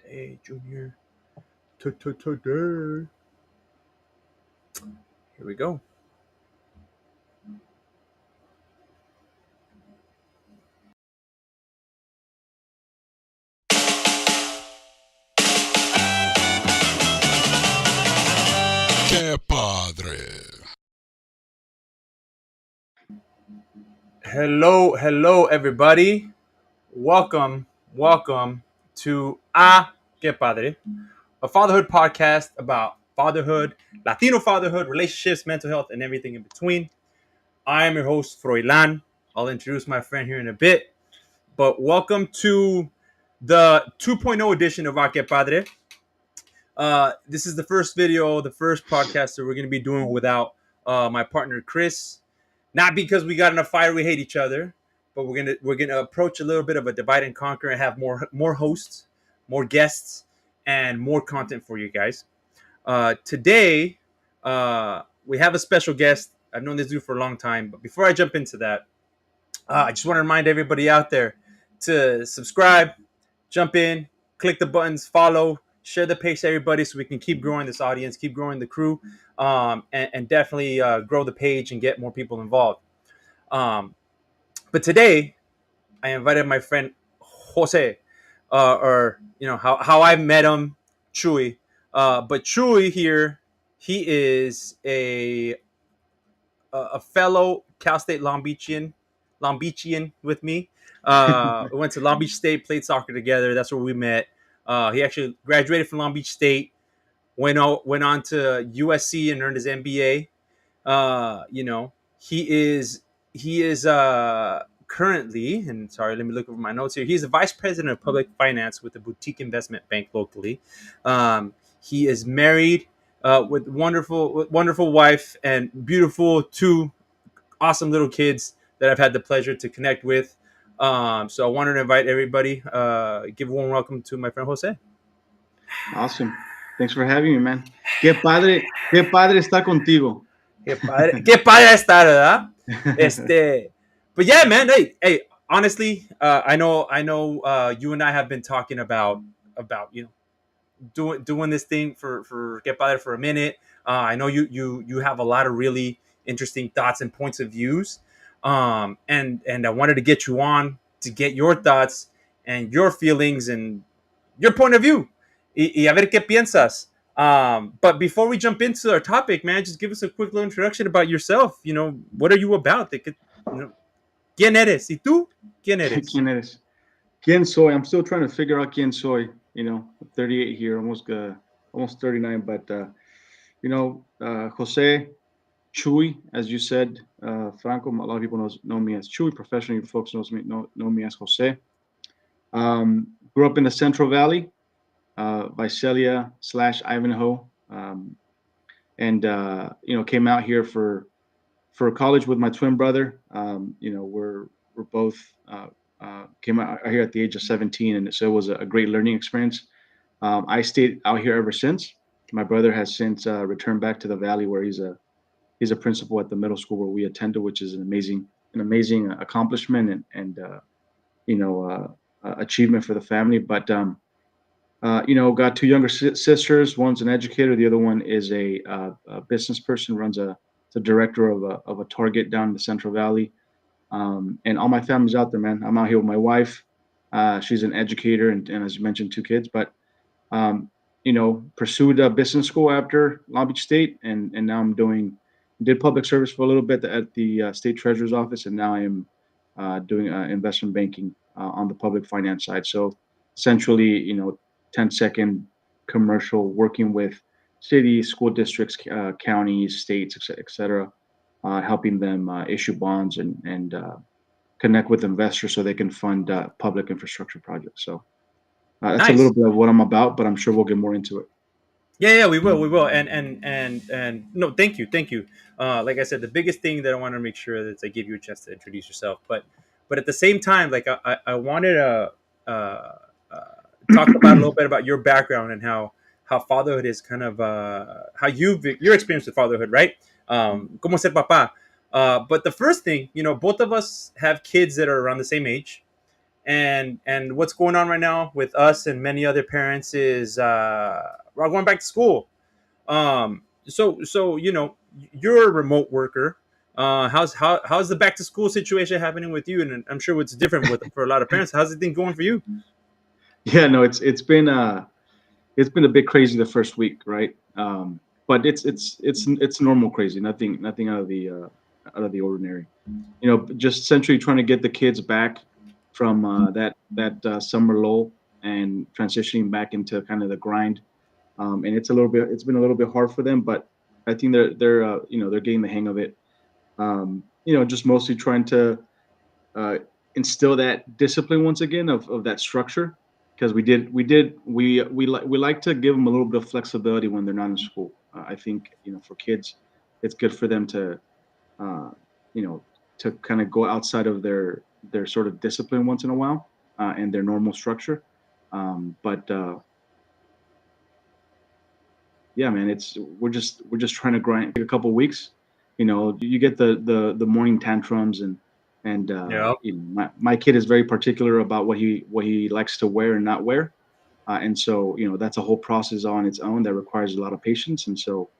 Hey, Junior. Today. Here we go. Que Padre. Hello, everybody. Welcome to Que Padre, a fatherhood podcast about fatherhood, Latino fatherhood, relationships, mental health, and everything in between. I am your host, Froilan. I'll introduce my friend here in a bit, but welcome to the 2.0 edition of Que Padre. This is the first video, the first podcast that we're going to be doing without my partner Chris. Not because we got in a fight, we hate each other, but we're gonna approach a little bit of a divide and conquer and have more hosts, more guests, and more content for you guys. Today, we have a special guest. I've known this dude for a long time, but before I jump into that, I just want to remind everybody out there to subscribe, jump in, click the buttons, follow, share the page to everybody so we can keep growing this audience, keep growing the crew, and definitely grow the page and get more people involved. Um, but today, I invited my friend Jose, or how I met him, Chuy. But Chuy here, he is a fellow Cal State Long Beachian with me. We went to Long Beach State, played soccer together. That's where we met. He actually graduated from Long Beach State, went on to USC and earned his MBA. He is currently, and sorry, let me look over my notes here. He's the vice president of public finance with a boutique investment bank locally. He is married with wonderful wife and beautiful two awesome little kids that I've had the pleasure to connect with. So I wanted to invite everybody, give a warm welcome to my friend Jose. Awesome. Thanks for having me, man. Qué padre está contigo. Qué padre estar, ¿verdad? But yeah, man. Hey. Honestly, I know. You and I have been talking about doing this thing for Que Padre for a minute. I know you have a lot of really interesting thoughts and points of views. And I wanted to get you on to get your thoughts and your feelings and your point of view. Y a ver qué piensas. But before we jump into our topic, man, just give us a quick little introduction about yourself. What are you about? ¿Quién eres? ¿Y tú? ¿Quién eres? ¿Quién eres? ¿Quién soy? I'm still trying to figure out quién soy. I'm 38 here, almost 39. But Jose Chuy, as you said, Franco. A lot of people know me as Chuy. Professionally, folks know me as Jose. Grew up in the Central Valley, Visalia/Ivanhoe, and came out here for college with my twin brother. We're both came out here at the age of 17, and so it was a great learning experience. I stayed out here ever since. My brother has since returned back to the valley, where he's a principal at the middle school where we attended, which is an amazing accomplishment and achievement for the family. But got two younger sisters. One's an educator. The other one is a business person. Runs the director of a Target down in the Central Valley. And all my family's out there, man. I'm out here with my wife. She's an educator, and as you mentioned, two kids. But pursued business school after Long Beach State, and now did public service for a little bit at the state treasurer's office, and now I am doing investment banking on the public finance side. So essentially, 10-second commercial, working with cities, school districts, counties, states, et cetera, helping them issue bonds and connect with investors so they can fund public infrastructure projects. So that's a Nice. little bit of what I'm about, but I'm sure we'll get more into it. Yeah, we will. And no, thank you. Like I said, the biggest thing that I want to make sure that I give you a chance to introduce yourself, but at the same time, like I wanted to talk about a little bit about your background and how fatherhood is kind of how your experience with fatherhood, right? Como ser papá. But the first thing, both of us have kids that are around the same age, and what's going on right now with us and many other parents is we're going back to school. So you're a remote worker. How's the back to school situation happening with you? And I'm sure it's different for a lot of parents. How's the thing going for you? Yeah, no, it's been a bit crazy the first week, right? But it's normal crazy, nothing out of the ordinary. Just essentially trying to get the kids back from that summer lull and transitioning back into kind of the grind. And it's been a little bit hard for them, but I think they're getting the hang of it. Just mostly trying to uh, instill that discipline once again of that structure, because we like to give them a little bit of flexibility when they're not in school. I think for kids, it's good for them to uh, you know to kind of go outside of their sort of discipline once in a while, and their normal structure. But yeah, man, we're just trying to grind a couple weeks. You get the morning tantrums, and Yeah. my kid is very particular about what he likes to wear and not wear. And so that's a whole process on its own that requires a lot of patience. And so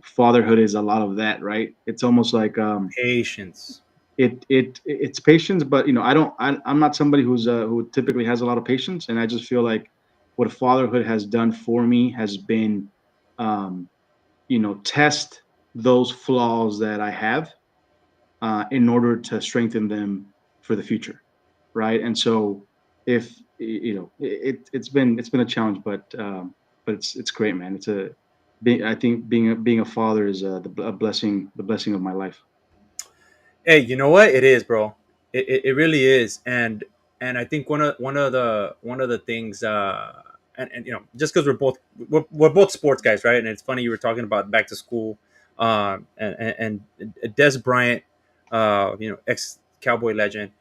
fatherhood is a lot of that, right? It's almost like Patience. it's patience, but I'm not somebody who typically has a lot of patience, and I just feel like what fatherhood has done for me has been um test those flaws that I have, in order to strengthen them for the future, right? And so if it's been a challenge, but it's great, man. I think being a father is a blessing, the blessing of my life. Hey, you know what? It is, bro. It really is, and I think one of the things, and just because we're both sports guys, right? And it's funny you were talking about back to school, and Des Bryant, ex Cowboy legend,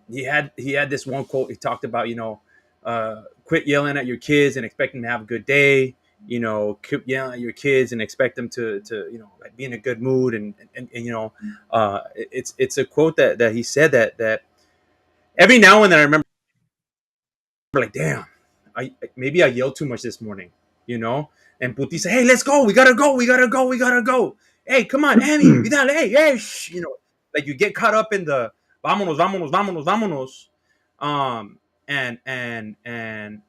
he had this one quote. He talked about quit yelling at your kids and expect them to have a good day. Keep yelling at your kids and expect them to like be in a good mood, and it's a quote that he said that every now and then I remember, like, damn, maybe I yelled too much this morning, you know. And Puti said, "Hey, let's go. We gotta go. We gotta go. We gotta go. Hey, come on, Amy, Vidal. Hey, hey, shh. Like you get caught up in the vámonos, vámonos, vámonos, vámonos, um, and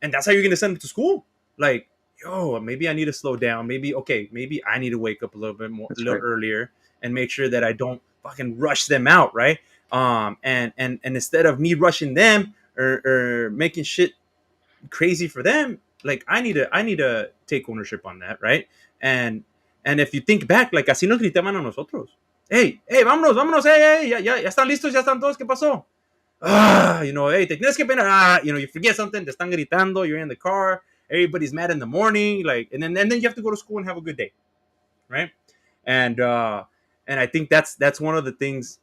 that's how you're gonna send them to school. Like, yo, maybe I need to slow down. Maybe I need to wake up a little bit more, a That's little right. earlier, and make sure that I don't fucking rush them out, right? And instead of me rushing them or making shit crazy for them, like I need to take ownership on that, right? And if you think back, like así nos gritaban a nosotros. Hey, vámonos, vámonos, hey, ya están listos, ya están todos, ¿qué pasó? Hey, te tienes que penar, you forget something, te están gritando, you're in the car, everybody's mad in the morning, like, and then you have to go to school and have a good day, right? And I think that's one of the things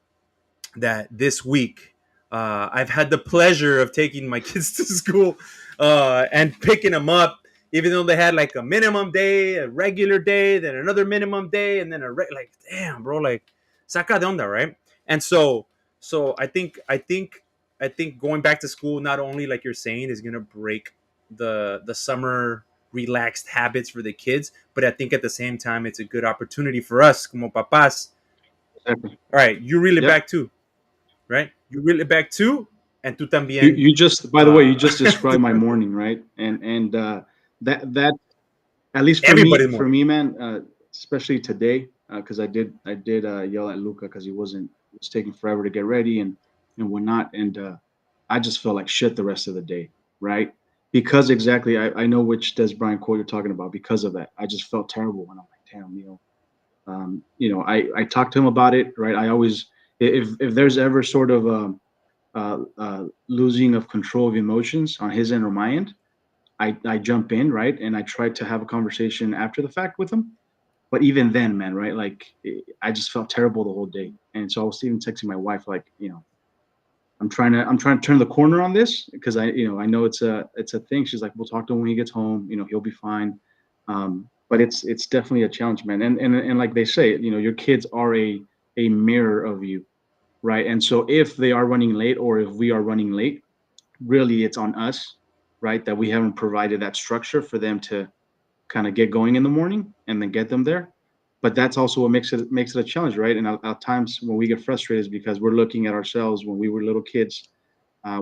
that this week I've had the pleasure of taking my kids to school and picking them up, even though they had like a minimum day, a regular day, then another minimum day, and then like, damn, bro, like, saca de onda, right? And so I think going back to school, not only like you're saying, is gonna break the summer relaxed habits for the kids, but I think at the same time it's a good opportunity for us, como papás. Exactly. All right, you reel it Yep. back too, right? You reel it back too, and tú You también. you just by the way, Uh, you just tú described my también. morning, right? And that at least for me, Everybody's morning. man, especially today, because I did yell at Luca because he was taking forever to get ready and whatnot, and I just felt like shit the rest of the day, right? Because exactly, I know which Des Bryant quote you're talking about. Because of that, I just felt terrible, and I'm like, damn, I talked to him about it, right? I always, if there's ever sort of losing of control of emotions on his end or my end, I jump in, right, and I try to have a conversation after the fact with him. But even then, man, right, like I just felt terrible the whole day, and so I was even texting my wife, like, I'm trying to turn the corner on this because I know it's a thing. She's like, we'll talk to him when he gets home. He'll be fine. But it's definitely a challenge, man. And like they say, your kids are a mirror of you, right? And so if they are running late or if we are running late, really it's on us, right? That we haven't provided that structure for them to kind of get going in the morning and then get them there. But that's also what makes it a challenge, right? And at times when we get frustrated is because we're looking at ourselves when we were little kids.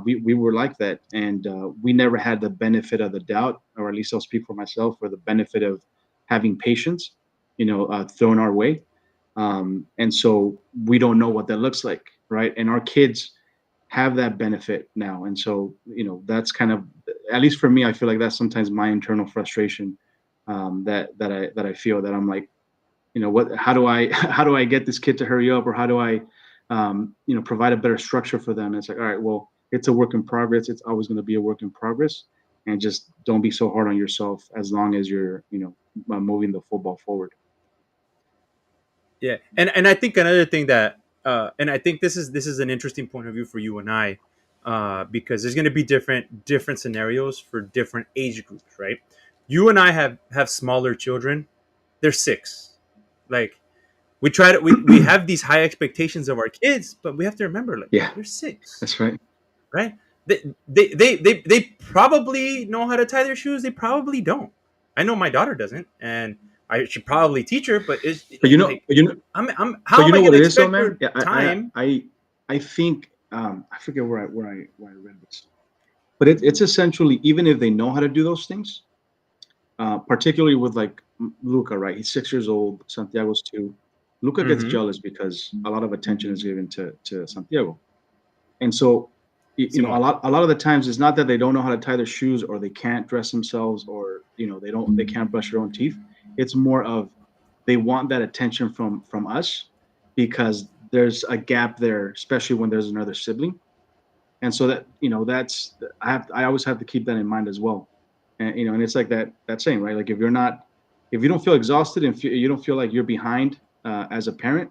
We were like that, and we never had the benefit of the doubt, or at least I'll speak for myself, or the benefit of having patience, thrown our way. And so we don't know what that looks like, right? And our kids have that benefit now, and so that's kind of, at least for me, I feel like that's sometimes my internal frustration, that I feel that I'm like, what, how do I how do I get this kid to hurry up, or how do I provide a better structure for them? And it's like, all right, well, it's a work in progress. It's always going to be a work in progress, and just don't be so hard on yourself as long as you're moving the football forward. Yeah, and I think another thing that, and I think this is an interesting point of view for you and I, because there's going to be different scenarios for different age groups, right? You and I have smaller children. They're 6. Like, we have these high expectations of our kids, but we have to remember, like, Yeah, they're 6, that's right. right? They probably know how to tie their shoes. They probably don't. I know my daughter doesn't, and I should probably teach her. But it's But you know, like, but you know, how but you am I know going what to it is, though, expect man. her Yeah, time? I think, I forget where I read this, but it's essentially, even if they know how to do those things, particularly with like Luca, right? He's 6 years old. Santiago's 2. Luca gets Mm-hmm. jealous because a lot of attention is given to Santiago, and so Simon. a lot of the times it's not that they don't know how to tie their shoes, or they can't dress themselves, or they can't brush their own teeth. It's more of, they want that attention from us, because there's a gap there, especially when there's another sibling. And so that's, I always have to keep that in mind as well. And and it's like that saying, right? Like, if you don't feel exhausted, and you don't feel like you're behind, as a parent,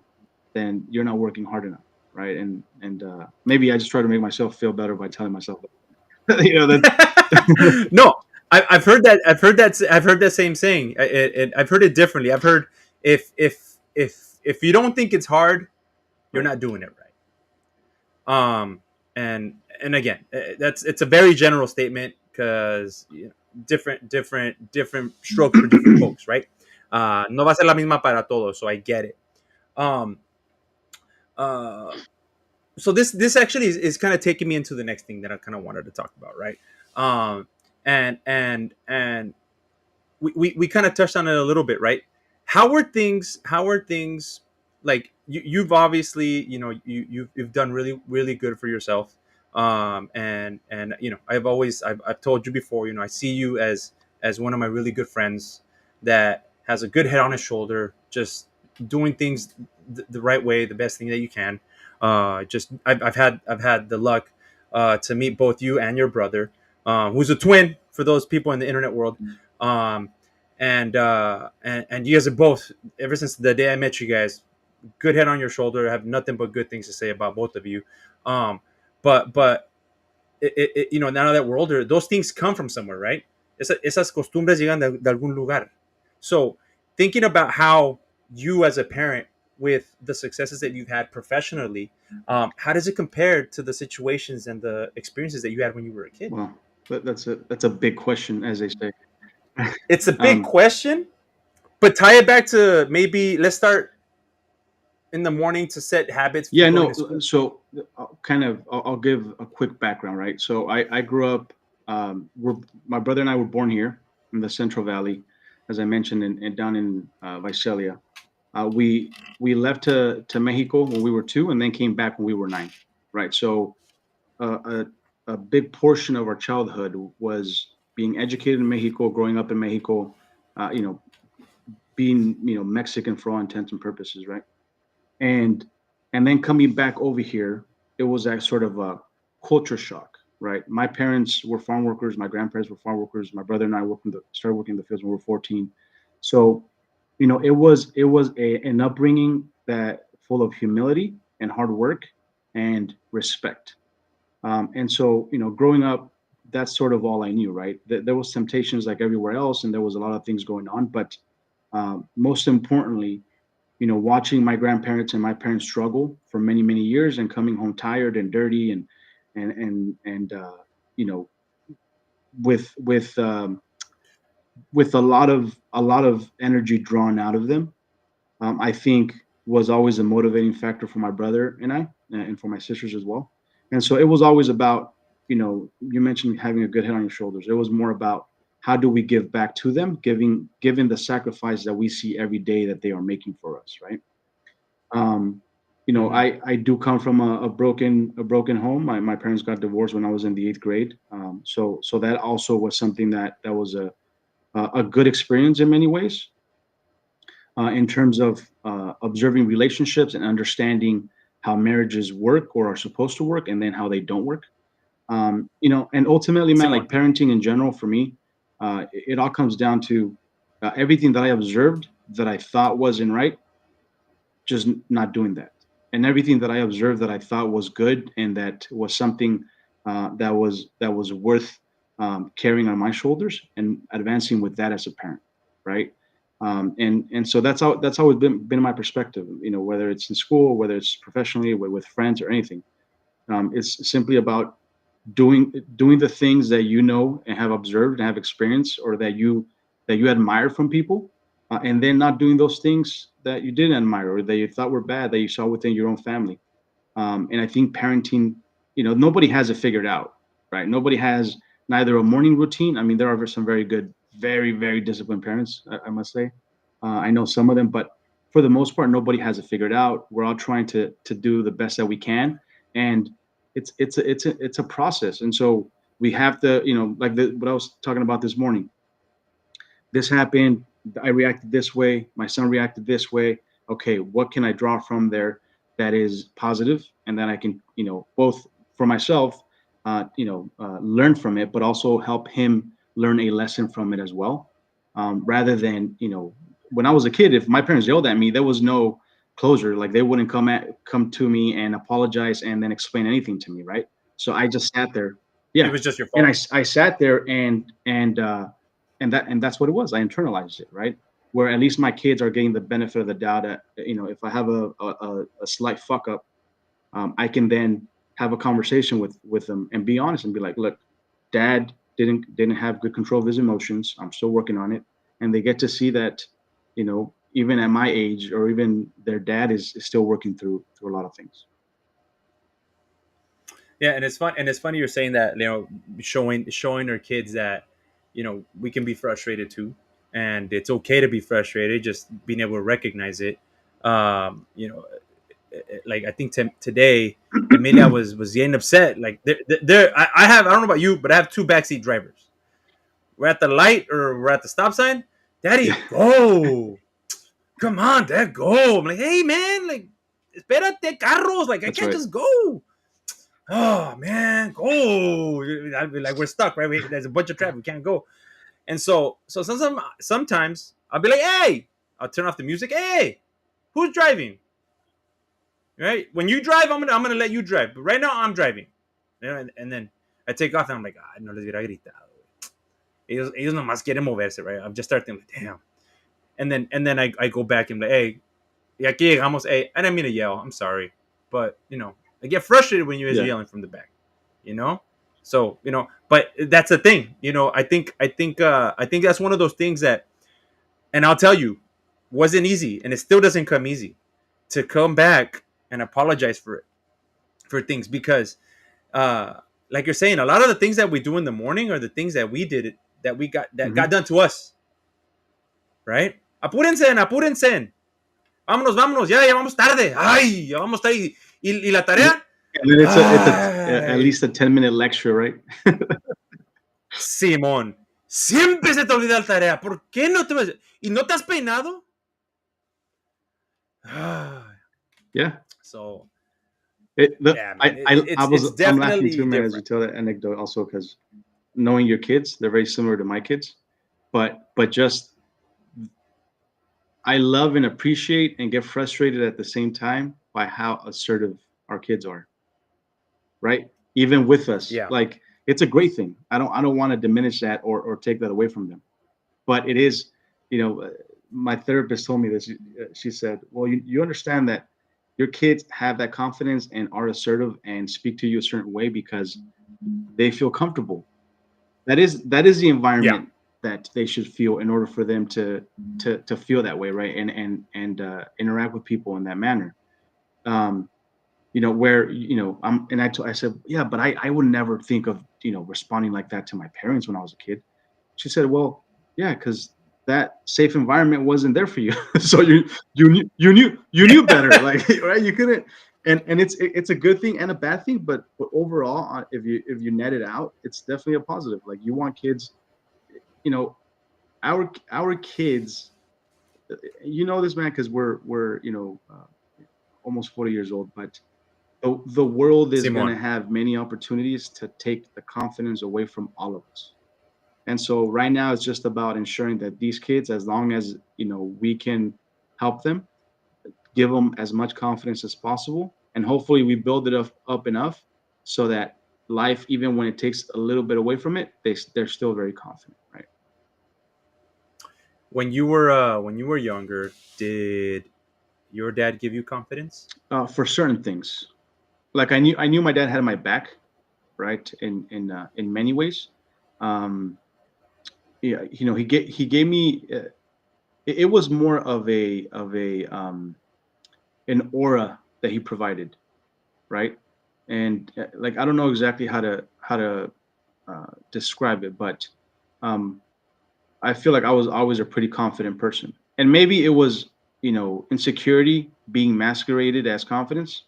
then you're not working hard enough, right? And maybe I just try to make myself feel better by telling myself that. That No, I've heard that. I've heard that same saying. I've heard it differently. I've heard, if you don't think it's hard, you're right. not doing it right. Um, and again, it's a very general statement, because different strokes for different folks, right? No va a ser la misma para todos, so I get it. Um, uh, so this actually is kind of taking me into the next thing that I kind of wanted to talk about, right? Um, and we kind of touched on it a little bit, right? How are things like, you've obviously, you've done really good for yourself. And I've told you before, I see you as one of my really good friends that has a good head on his shoulder, just doing things the right way, the best thing that you can. Just I've had the luck to meet both you and your brother, who's a twin for those people in the internet world. um, and you guys are both, ever since the day I met you guys, good head on your shoulder. I have nothing but good things to say about both of you. Um, but now that we're older, those things come from somewhere, right? Esas costumbres llegan de algún lugar. So, thinking about how you, as a parent, with the successes that you've had professionally, how does it compare to the situations and the experiences that you had when you were a kid? Well, that's a big question, as they say. It's a big um, question, but tie it back to, maybe let's start in the morning to set habits for yeah, going no. to school. I'll give a quick background, right? So I grew up. My brother and I were born here in the Central Valley, as I mentioned, down in Visalia. We left to Mexico when we were 2, and then came back when we were 9. Right. So a big portion of our childhood was being educated in Mexico, growing up in Mexico, uh, you know, being Mexican for all intents and purposes, right? And then coming back over here, it was that sort of a culture shock, right? My parents were farm workers, my grandparents were farm workers, my brother and I started working in the fields when we were 14. So, it was an upbringing that full of humility and hard work and respect. And so, growing up, that's sort of all I knew, right? There was temptations like everywhere else, and there was a lot of things going on, but most importantly, watching my grandparents and my parents struggle for many, many years, and coming home tired and dirty, and and and and uh, you know, with with a lot of energy drawn out of them, I think was always a motivating factor for my brother and I, and for my sisters as well. And so it was always about, you mentioned having a good head on your shoulders. It was more about how do we give back to them, given the sacrifice that we see every day that they are making for us, right? Um, Mhm. I do come from a broken home. My parents got divorced when I was in the eighth grade. So that also was something that was a good experience in many ways, in terms of observing relationships and understanding how marriages work or are supposed to work, and then how they don't work. And ultimately, man, Simon. like parenting in general for me, it all comes down to everything that I observed that I thought wasn't right, just not doing that. And everything that I observed that I thought was good and that was something that was worth carrying on my shoulders and advancing with that as a parent, right? And so that's how it's been my perspective. Whether it's in school, whether it's professionally, with friends or anything, it's simply about doing the things that you know and have observed and have experienced, or that you admire from people, and then not doing those things that you didn't admire or that you thought were bad that you saw within your own family. And I think parenting, nobody has it figured out, right? Nobody has neither a morning routine. I mean, there are some very good, very, very disciplined parents, I must say. I know some of them, but for the most part, nobody has it figured out. We're all trying to do the best that we can, and it's a process. And so we have to, like what I was talking about this morning. This happened. I reacted this way. My son reacted this way. Okay, what can I draw from there that is positive, and then I can, both for myself, learn from it, but also help him learn a lesson from it as well. Rather than, when I was a kid, if my parents yelled at me, there was no closure. Like they wouldn't come to me and apologize and then explain anything to me, right? So I just sat there. It Yeah, was just your and fault. I sat there and that's what it was. I internalized it, right? Where at least my kids are getting the benefit of the doubt. That if I have a slight fuck up, I can then have a conversation with them and be honest and be like, look, dad didn't have good control of his emotions. I'm still working on it, and they get to see that, even at my age, or even their dad is still working through a lot of things. Yeah, and it's fun. And it's funny you're saying that. Showing our kids that we can be frustrated too, and it's okay to be frustrated. Just being able to recognize it. Um, you know, like I think today, Emilia was getting upset. Like I don't know about you, but I have two backseat drivers. We're at the light or we're at the stop sign. Yeah, Daddy, go! Come on, Dad, go! I'm like, hey man, like, espérate, carros, like I that's can't right. just go. Oh man, go! I'd be like, we're stuck, right? There's a bunch of traffic, we can't go. And so sometimes I'll be like, hey, I'll turn off the music. Hey, who's driving? Right? When you drive, I'm gonna let you drive. But right now, I'm driving. And then I take off, and I'm like, no les hubiera gritado. Ellos nomás quieren moverse, right? I'm just starting like, damn. And then I go back and like, hey, y aquí llegamos. Hey, I didn't mean to yell. I'm sorry, but I get frustrated when you guys are Yeah. yelling from the back. You know, so but that's the thing. I think that's one of those things that, and I'll tell you, wasn't easy, and it still doesn't come easy to come back and apologize for things because like you're saying, a lot of the things that we do in the morning are the things that we did that got Hmm. done to us, right? Apúrense. Vámonos, ya vamos tarde. Ay, ya vamos tarde. Y la And tarea. then it's at Ay, least a 10-minute lecture, right? Simón, siempre se te olvida la tarea. ¿Por qué no te vas? ¿Y no te has peinado? Ay, Yeah. so, It, the, yeah, man, I was it's I'm laughing definitely too, man, as you different. tell that anecdote also, because knowing your kids, they're very similar to my kids, but just I love and appreciate and get frustrated at the same time by how assertive our kids are, right? Even with us, Yeah. like it's a great thing. I don't want to diminish that or take that away from them, but it is, you know, uh, my therapist told me this. She said, "Well, you understand that your kids have that confidence and are assertive and speak to you a certain way because they feel comfortable. That is the Yeah. environment that they should feel in order for them to feel that way, right? And interact with people in that manner. Um, where I said, yeah, but I would never think of responding like that to my parents when I was a kid. She said, well, yeah, because that safe environment wasn't there for you. So you knew better, like right? You couldn't, and it's a good thing and a bad thing, but overall, if you net it out, it's definitely a positive. Like you want kids, you know, our kids, this, man, because we're almost 40 years old, but the world is going to Simon. have many opportunities to take the confidence away from all of us. And so right now it's just about ensuring that these kids, as long as we can help them, give them as much confidence as possible, and hopefully we build it up enough so that life, even when it takes a little bit away from it, they're still very confident, right? When you were younger, did your dad give you confidence? For certain things, like I knew my dad had my back, right? In many ways. um yeah, he gave me, it was more of a an aura that he provided, right? And like I don't know exactly how to describe it, but um, I feel like I was always a pretty confident person, and maybe it was insecurity being masqueraded as confidence.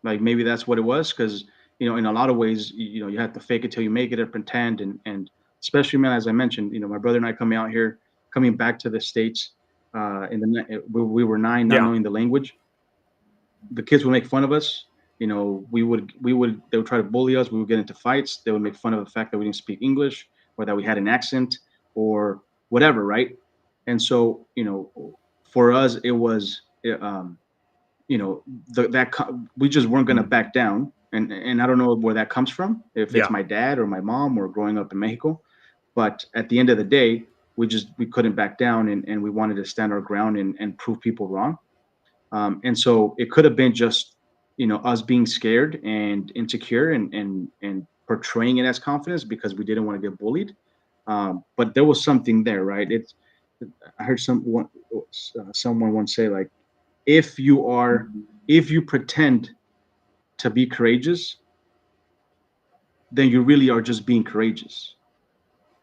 Like maybe that's what it was, because in a lot of ways, you have to fake it till you make it, or pretend, and especially, man, as I mentioned, my brother and I coming back to the states, we were 9, not Yeah. knowing the language. The kids would make fun of us. They would try to bully us. We would get into fights. They would make fun of the fact that we didn't speak English, or that we had an accent, or whatever, right? And so, for us, it was, you know, we just weren't going to back down. And I don't know where that comes from, if it's Yeah. my dad or my mom or growing up in Mexico. But at the end of the day, we couldn't back down, and we wanted to stand our ground and prove people wrong. And so it could have been just us being scared and insecure, and portraying it as confidence because we didn't want to get bullied. But there was something there, right? I heard someone once say, like, if you pretend to be courageous, then you really are just being courageous.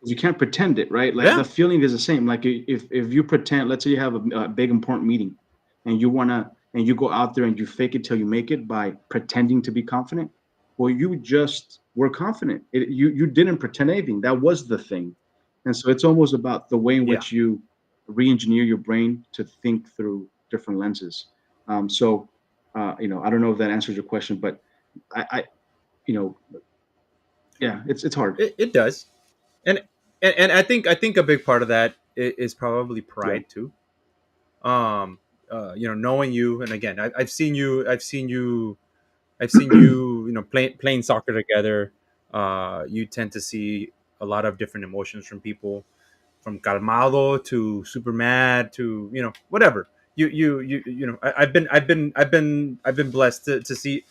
You can't pretend it, right? Like the Yeah. feeling is the same. Like if you pretend, let's say you have a big important meeting, and you go out there and you fake it till you make it by pretending to be confident. Well, you just were confident. You didn't pretend anything. That was the thing. And so it's almost about the way in Yeah. which you re-engineer your brain to think through different lenses. So I don't know if that answers your question, but I you know, yeah, it's hard. It does. And I think a big part of that is probably Yeah, pride too. Um knowing you, and again, I've seen you, playing soccer together. You tend to see a lot of different emotions from people, from calmado to super mad to whatever. I've been blessed to see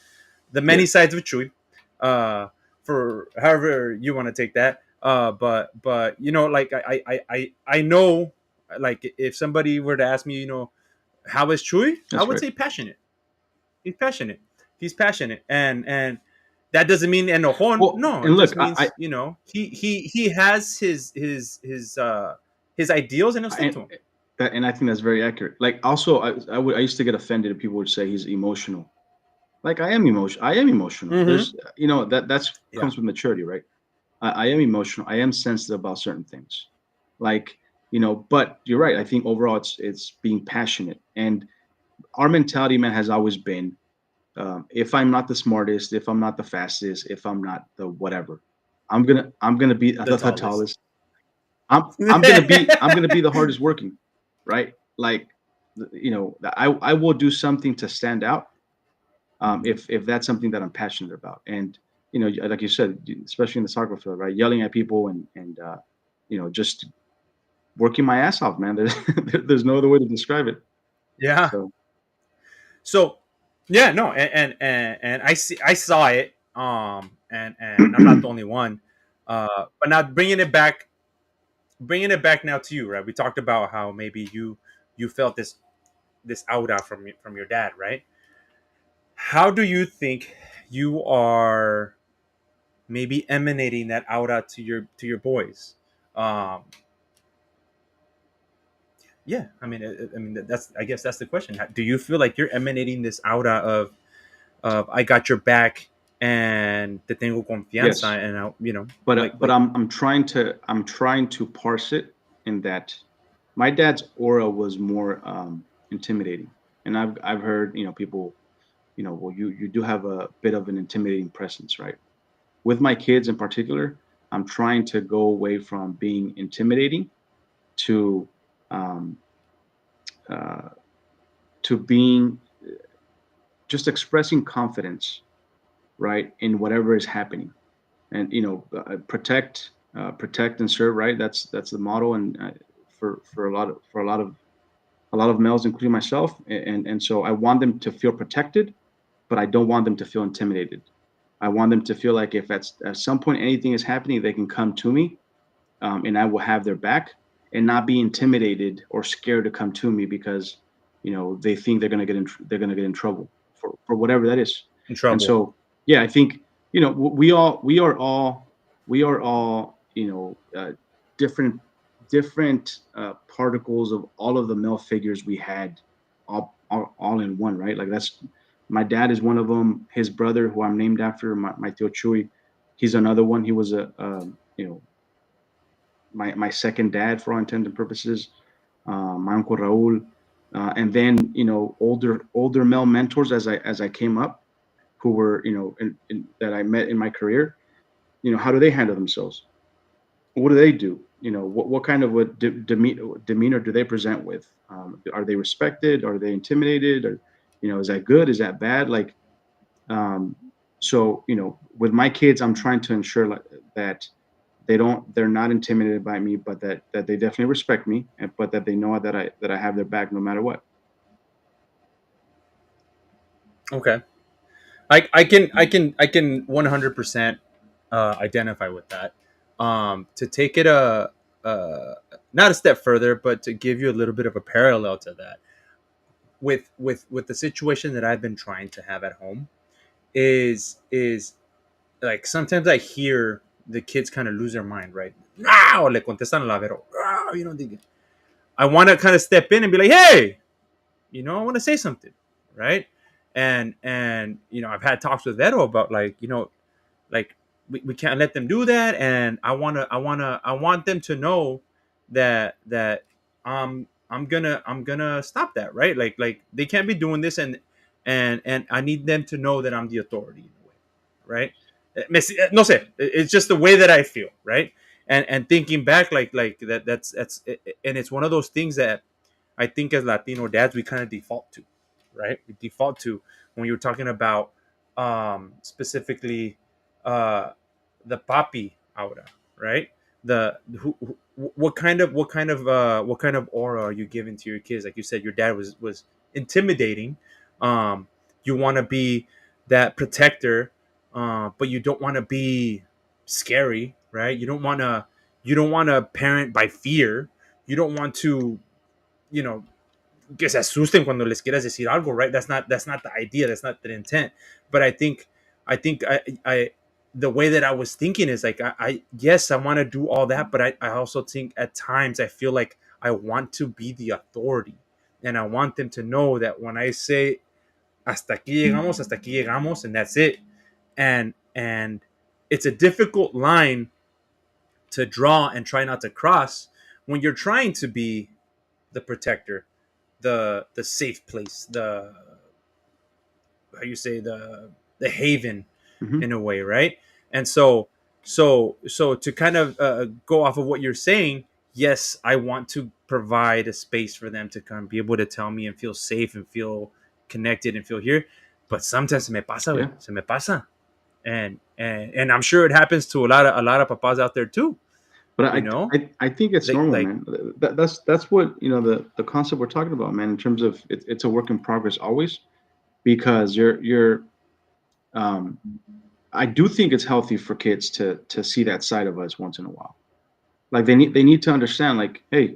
the yeah, many sides of Chewy, uh, for however you want to take that. But like I know, like if somebody were to ask me, how is Chewy, I that's would right. say passionate. He's passionate. He's passionate, and that doesn't mean enojon. Well, No, and it look, just means he has his ideals, and he'll stick and to him. I think that's very accurate. Like, also, I used to get offended if people would say he's emotional. Like, I am emotional. Mm-hmm. There's that's Yeah. comes with maturity, right? I am emotional. I am sensitive about certain things. Like, but you're right. I think overall it's being passionate, and our mentality, man, has always been, if I'm not the smartest, if I'm not the fastest, if I'm not the whatever, I'm gonna be The the tallest. tallest. I'm gonna be the hardest working, right? Like, I will do something to stand out, if that's something that I'm passionate about. And like you said, especially in the soccer field, right? Yelling at people, and just working my ass off, man. There's no other way to describe it. Yeah. So So, yeah, no, and I saw it, and I'm not the only one. But now bringing it back now to you, right? We talked about how maybe you felt this aura from your dad, right? How do you think you are maybe emanating that aura to your boys? Um, yeah, I mean that's I guess that's the question. Do you feel like you're emanating this aura of I got your back and te tengo Yes, confianza and I, but I'm trying to parse it in that my dad's aura was more intimidating, and I've heard people well, you do have a bit of an intimidating presence, right? With my kids in particular, I'm trying to go away from being intimidating to um, uh, being just expressing confidence, right, in whatever is happening, and protect and serve, right? That's the motto, and for a lot of males, including myself, and so I want them to feel protected, but I don't want them to feel intimidated. I want them to feel like if at some point anything is happening, they can come to me, and I will have their back, and not be intimidated or scared to come to me because they think they're gonna get in trouble for whatever that is. in And trouble. so, yeah, I think we are all different particles of all of the male figures we had, all in one, right? Like, that's my dad is one of them. His brother, who I'm named after, my Tio Chuy, he's another one. He was a my second dad for all intents and purposes. My uncle Raul, and then older male mentors as I came up, who were that I met in my career. How do they handle themselves? What do they do? What kind of demeanor do they present with? Are they respected? Are they intimidated? Or is that good? Is that bad? Like, um, so with my kids, I'm trying to ensure, like, that they're not intimidated by me, but that they definitely respect me, but that they know that I have their back no matter what. Okay. I can 100% identify with that. To take it uh, not a step further, but to give you a little bit of a parallel to that, with the situation that I've been trying to have at home is like sometimes I hear the kids kind of lose their mind, right? No, le contestan al lavero. I want to kind of step in and be like, hey, I want to say something, right? And I've had talks with Vero about, like, like we can't let them do that, and I want them to know that I'm gonna stop that, right? Like they can't be doing this, and I need them to know that I'm the authority in a way, right? No sé, it's just the way that I feel, right? And thinking back, like that's and it's one of those things that I think as Latino dads we kind of default to, right? We default to when you're talking about specifically uh, the papi aura, right? What kind of aura are you giving to your kids? Like you said, your dad was intimidating. Um, you want to be that protector, but you don't want to be scary, right? You don't want to parent by fear. You don't want to you know que se asusten cuando les quieras decir algo, right? That's not the idea. That's not the intent. But I think the way that I was thinking is like I yes, I want to do all that, but I also think at times I feel like I want to be the authority, and I want them to know that when I say hasta aquí llegamos, and that's it. And it's a difficult line to draw and try not to cross when you're trying to be the protector, the safe place, the how you say the haven Hmm. in a way, right? And so to kind of go off of what you're saying, yes, I want to provide a space for them to kind of be able to tell me and feel safe and feel connected and feel here. But sometimes se me pasa, Yeah, se me pasa, and I'm sure it happens to a lot of papas out there too. but You I know, I, I think it's normal, like man. That's what the concept we're talking about, man. In terms of it's a work in progress always, because you're um I do think it's healthy for kids to see that side of us once in a while. Like they need to understand, like, hey,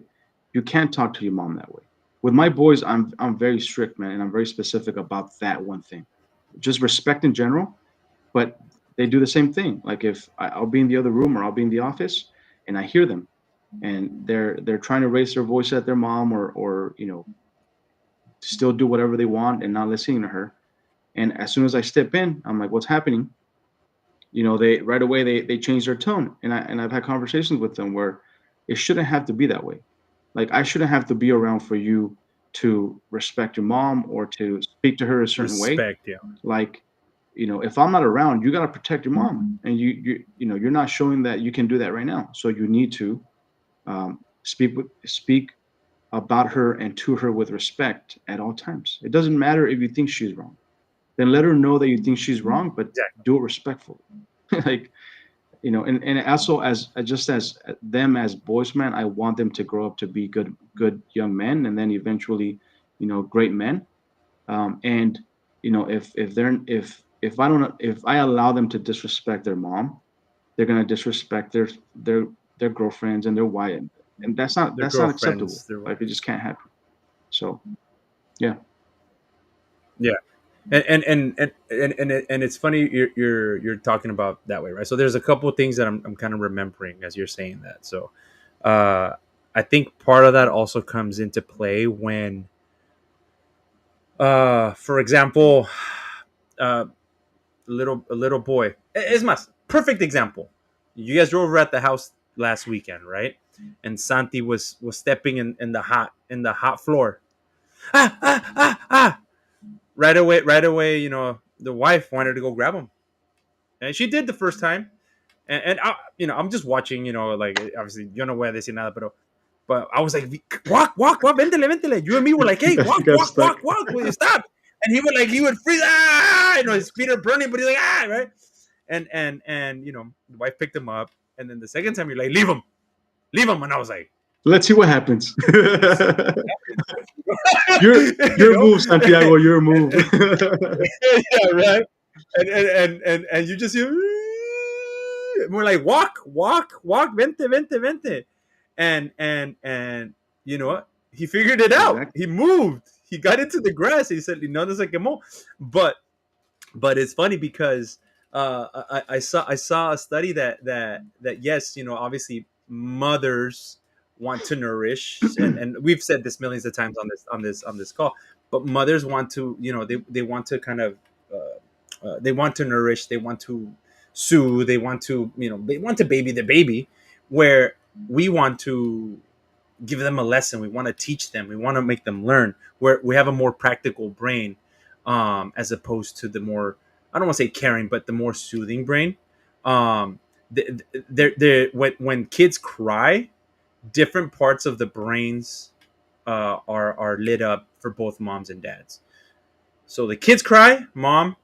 you can't talk to your mom that way. With my boys, I'm very strict, man, and I'm very specific about that one thing. Just respect in general, but they do the same thing. Like if I'll be in the other room or I'll be in the office and I hear them and they're trying to raise their voice at their mom or still do whatever they want and not listening to her. And as soon as I step in, I'm like, what's happening? They right away they change their tone. And I've had conversations with them where it shouldn't have to be that way. Like I shouldn't have to be around for you to respect your mom or to speak to her a certain way. Respect, yeah. Like, if I'm not around, you got to protect your mom, and you're not showing that you can do that right now. So you need to speak about her and to her with respect at all times. It doesn't matter if you think she's wrong. Then let her know that you think she's wrong, but Exactly. do it respectfully. Like, and also just as them as boys, man, I want them to grow up to be good young men, and then eventually, great men. And if I allow them to disrespect their mom, they're gonna disrespect their girlfriends and their wife, and Their that's not acceptable. girlfriends, their Like it wives. just can't happen. So yeah. Yeah. And it's funny you're talking about that way, right? So there's a couple of things that I'm kind of remembering as you're saying that. So uh I think part of that also comes into play when for example, uh a little boy. It's my perfect example. You guys drove over at the house last weekend, right? And Santi was stepping in the hot floor. Ah. Right away, the wife wanted to go grab him. And she did the first time. And I'm just watching, like obviously you know where they see nada, but I was like, walk, ventele. You and me were like, hey, You walk, got walk, stuck. walk, walk, will you stop? And he would freeze, his feet are burning, but he's like, right? And the wife picked him up, and then the second time you're like, leave him, and I was like, Let's see what happens. let's see what your happens. your move, Santiago. Your move. Yeah, right. And you just hear, we're like, walk, vente. And you know what? He figured it out. Exactly. He moved. He got into the grass. He said, "No, no se quemó." But but it's funny because I saw a study that yes, obviously mothers want to nourish, and we've said this millions of times on this call, but mothers want to, they want to kind of they want to nourish, they want to soothe, they want to baby the baby, where we want to give them a lesson, we want to teach them, we want to make them learn, where we have a more practical brain, as opposed to the more, I don't want to say caring, but the more soothing brain. When kids cry, different parts of the brains are lit up for both moms and dads. So the kids cry, mom,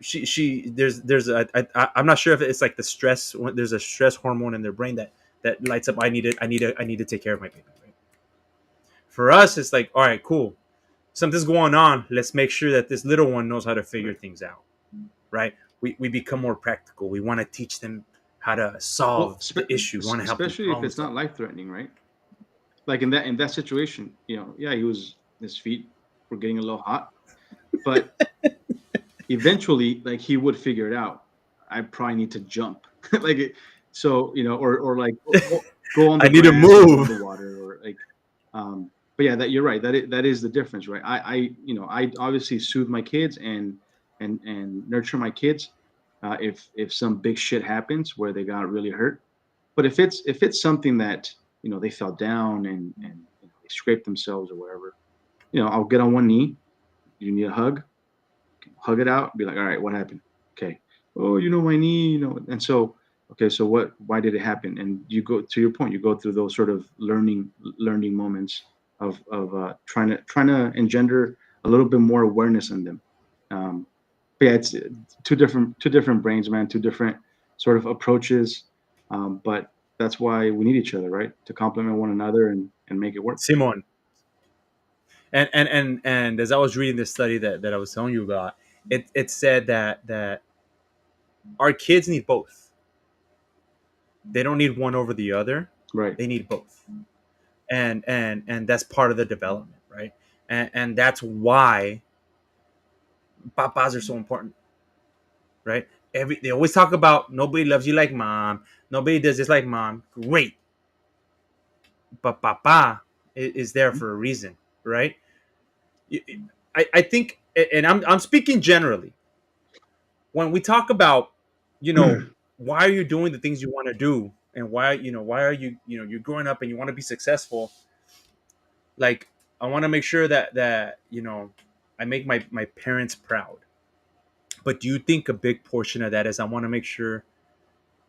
she there's I'm not sure if it's like the stress, there's a stress hormone in their brain that lights up, I need to take care of my baby, right? For us, it's like, all right, cool, something's going on, let's make sure that this little one knows how to figure Right. things out, right? We become more practical, we want to teach them how to Well, solve the issue, we want to help them especially if problem it's not solve. life threatening, right? Like in that situation, yeah, his feet were getting a little hot, but eventually, like he would figure it out. I probably need to jump, like so or like go on I the need to grass or go in move. the water or like. But yeah, that you're right. That is the difference, right? I obviously soothe my kids and nurture my kids. If some big shit happens where they got really hurt, but if it's something that they fell down and they scraped themselves or whatever, I'll get on one knee. You need a hug, hug it out, be like, all right, what happened? Okay. Oh, my knee, and so okay, so why did it happen? And you go to your point, you go through those sort of learning moments of trying to engender a little bit more awareness in them. But yeah, it's two different brains, man, two different sort of approaches. But that's why we need each other, right? To complement one another and make it work. Simon. And as I was reading this study that I was telling you about, it said that our kids need both. They don't need one over the other. Right. They need both. And that's part of the development, right? And that's why papas are so important, right? They always talk about nobody loves you like mom, nobody does this like mom. Great, but papa is there for a reason, right? I think, and I'm speaking generally. When we talk about, why are you doing the things you want to do, and why are you're growing up and you want to be successful. Like, I want to make sure that I make my parents proud. But do you think a big portion of that is I want to make sure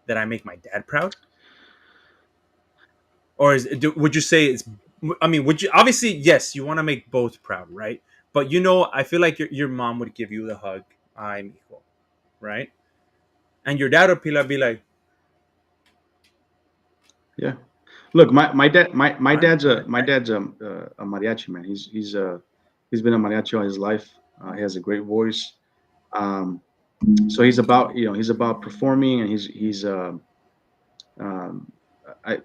that I make my dad proud? Or would you say it's? I mean, would you, obviously, yes, you want to make both proud, right? But I feel like your mom would give you the hug, I'm equal, right? And your dad would be like, Yeah. Look, my all right, dad's all a right, my right. dad's a mariachi man. He's been a mariachi all his life. He has a great voice. Um, so he's about performing, and um, I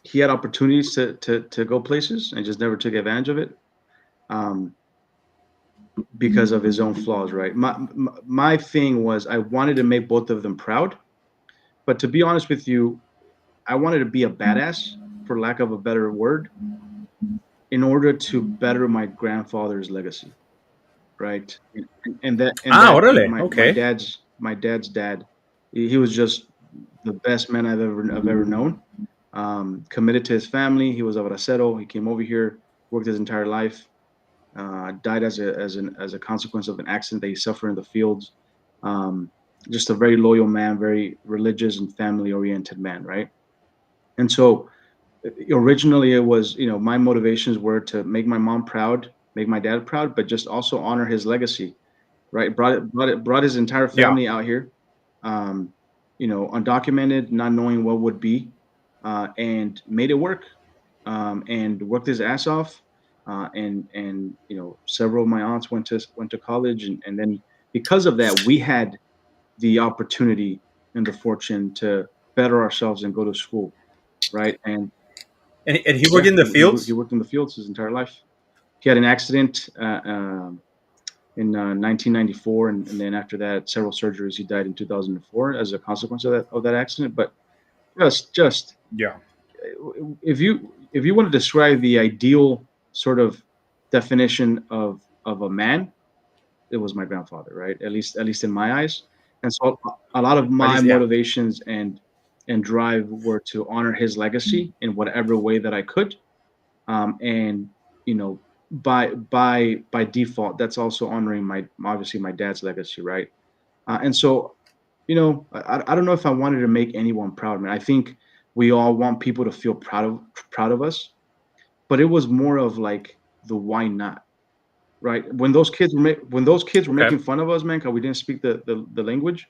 he had opportunities to go places and just never took advantage of it. Um, because of his own flaws, right? My thing was I wanted to make both of them proud, but to be honest with you, I wanted to be a badass, for lack of a better word, in order to better my grandfather's legacy, right? And that Órale, my okay. dad's dad, he was just the best man I've ever known. Committed to his family. He was a bracero. He came over here, worked his entire life. Died as a consequence of an accident that he suffered in the fields. Um, just a very loyal man, very religious and family oriented man, right? And so originally it was, my motivations were to make my mom proud, make my dad proud, but just also honor his legacy, right? Brought his entire Yeah. family out here, undocumented, not knowing what would be, and made it work, and worked his ass off. And several of my aunts went to college, and then because of that, we had the opportunity and the fortune to better ourselves and go to school, right? And And he worked yeah, in the he fields. worked in the fields his entire life. He had an accident in 1994, and then after that, several surgeries. He died in 2004 as a consequence of that accident. But just Yeah. if you want to describe the ideal sort of definition of a man, it was my grandfather, right? At least in my eyes. And so a lot of Or at my least, yeah. motivations and drive were to honor his legacy in whatever way that I could. And by default, that's also honoring my obviously my dad's legacy, right? And so, I don't know if I wanted to make anyone proud, man. I think we all want people to feel proud of us, but it was more of like the why not, right? When those kids were Okay. making fun of us, man, because we didn't speak the language,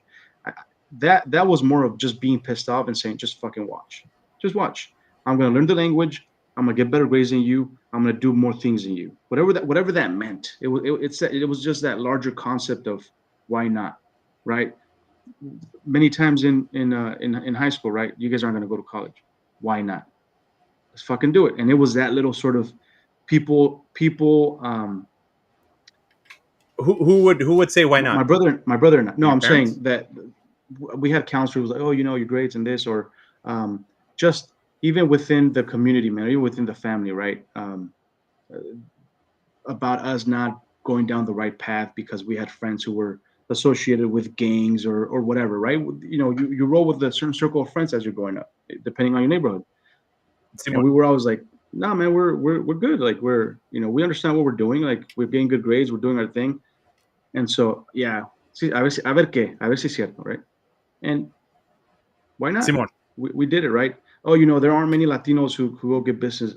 that was more of just being pissed off and saying, just fucking watch, just watch. I'm gonna learn the language. I'm gonna get better grades than you. I'm gonna do more things than you. Whatever that meant. It was just that larger concept of why not, right? Many times in high school, right? You guys aren't gonna go to college. Why not? Let's fucking do it. And it was that little sort of people. Who would say why My not? brother and I. No, Your I'm saying parents? that we had counselors like, oh, your grades and this, or just even within the community, man, even within the family, right? Uh, about us not going down the right path because we had friends who were associated with gangs or whatever, right? You roll with a certain circle of friends as you're growing up, depending on your neighborhood. And Simon. we were always like, nah, man, we're good. Like we understand what we're doing. Like we're getting good grades, we're doing our thing. And so, yeah, see, a ver si es cierto, right? And why not? Simon. We did it, right? Oh, there aren't many Latinos who go get business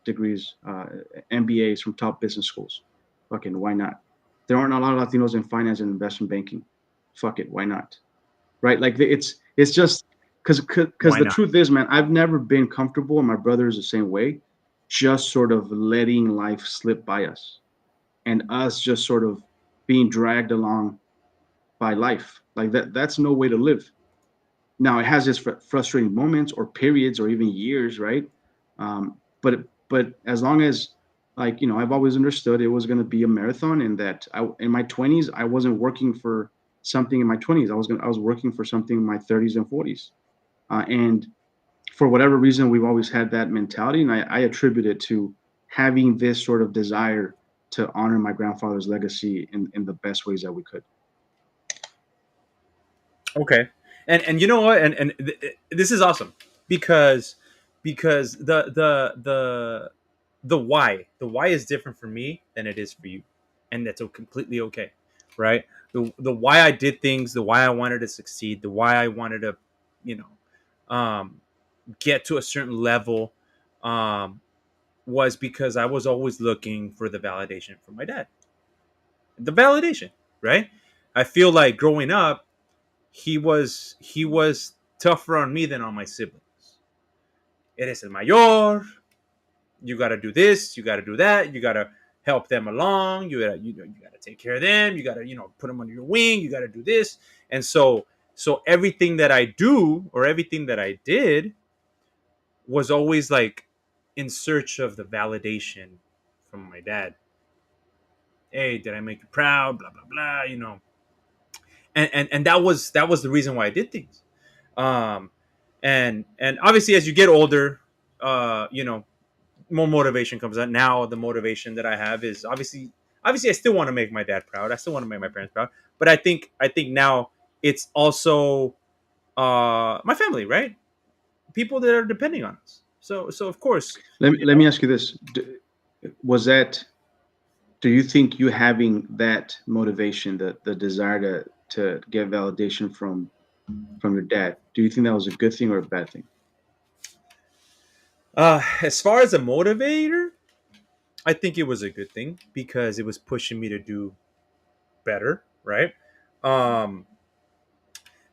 degrees, MBAs from top business schools. Fucking why not? There aren't a lot of Latinos in finance and investment banking. Fuck it, why not? Right? Like it's just because Why the not? truth is, man, I've never been comfortable, and my brother is the same way. Just sort of letting life slip by us, and us just sort of being dragged along by life. Like that's no way to live. Now it has its frustrating moments or periods or even years, right? But as long as, like, I've always understood it was going to be a marathon, and that in my 20s I wasn't working for something in my 20s. I was working for something in my 30s and 40s, and for whatever reason we've always had that mentality, and I attribute it to having this sort of desire to honor my grandfather's legacy in the best ways that we could. Okay, and you know what? This is awesome because the why is different for me than it is for you, and that's completely okay, right? The why I did things, the why I wanted to succeed, the why I wanted to, you know, get to a certain level, um, was because I was always looking for the validation from my dad. The validation, right? I feel like growing up, he was tougher on me than on my siblings. Eres el mayor. You got to do this. You got to do that. You got to help them along. You got to take care of them. You got to put them under your wing. You got to do this. And so everything that I do or everything that I did was always like in search of the validation from my dad. Hey, did I make you proud? Blah blah blah. And that was the reason why I did things. Um, and obviously as you get older, more motivation comes out. Now the motivation that I have is obviously I still want to make my dad proud. I still want to make my parents proud. But I think now it's also my family, right? People that are depending on us. So of course, Let me ask you this: was that do you think you having that motivation, the desire to get validation from your dad, do you think that was a good thing or a bad thing? as far as a motivator, I think it was a good thing because it was pushing me to do better, right? Um,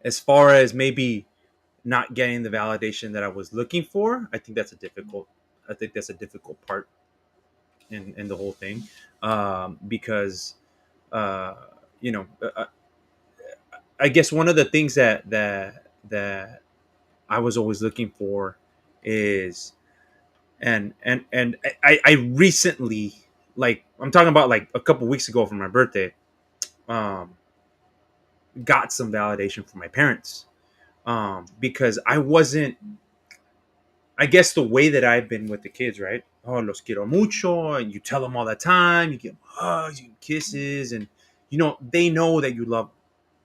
as far as maybe not getting the validation that I was looking for, I think that's a difficult part in the whole thing, because uh, you know, I guess one of the things that I was always looking for is, and I recently, like I'm talking about like a couple weeks ago for my birthday, um, got some validation from my parents, because I wasn't. I guess the way that I've been with the kids, right? Oh, los quiero mucho, and you tell them all the time. You give them hugs, you give them kisses, and they know that you love them.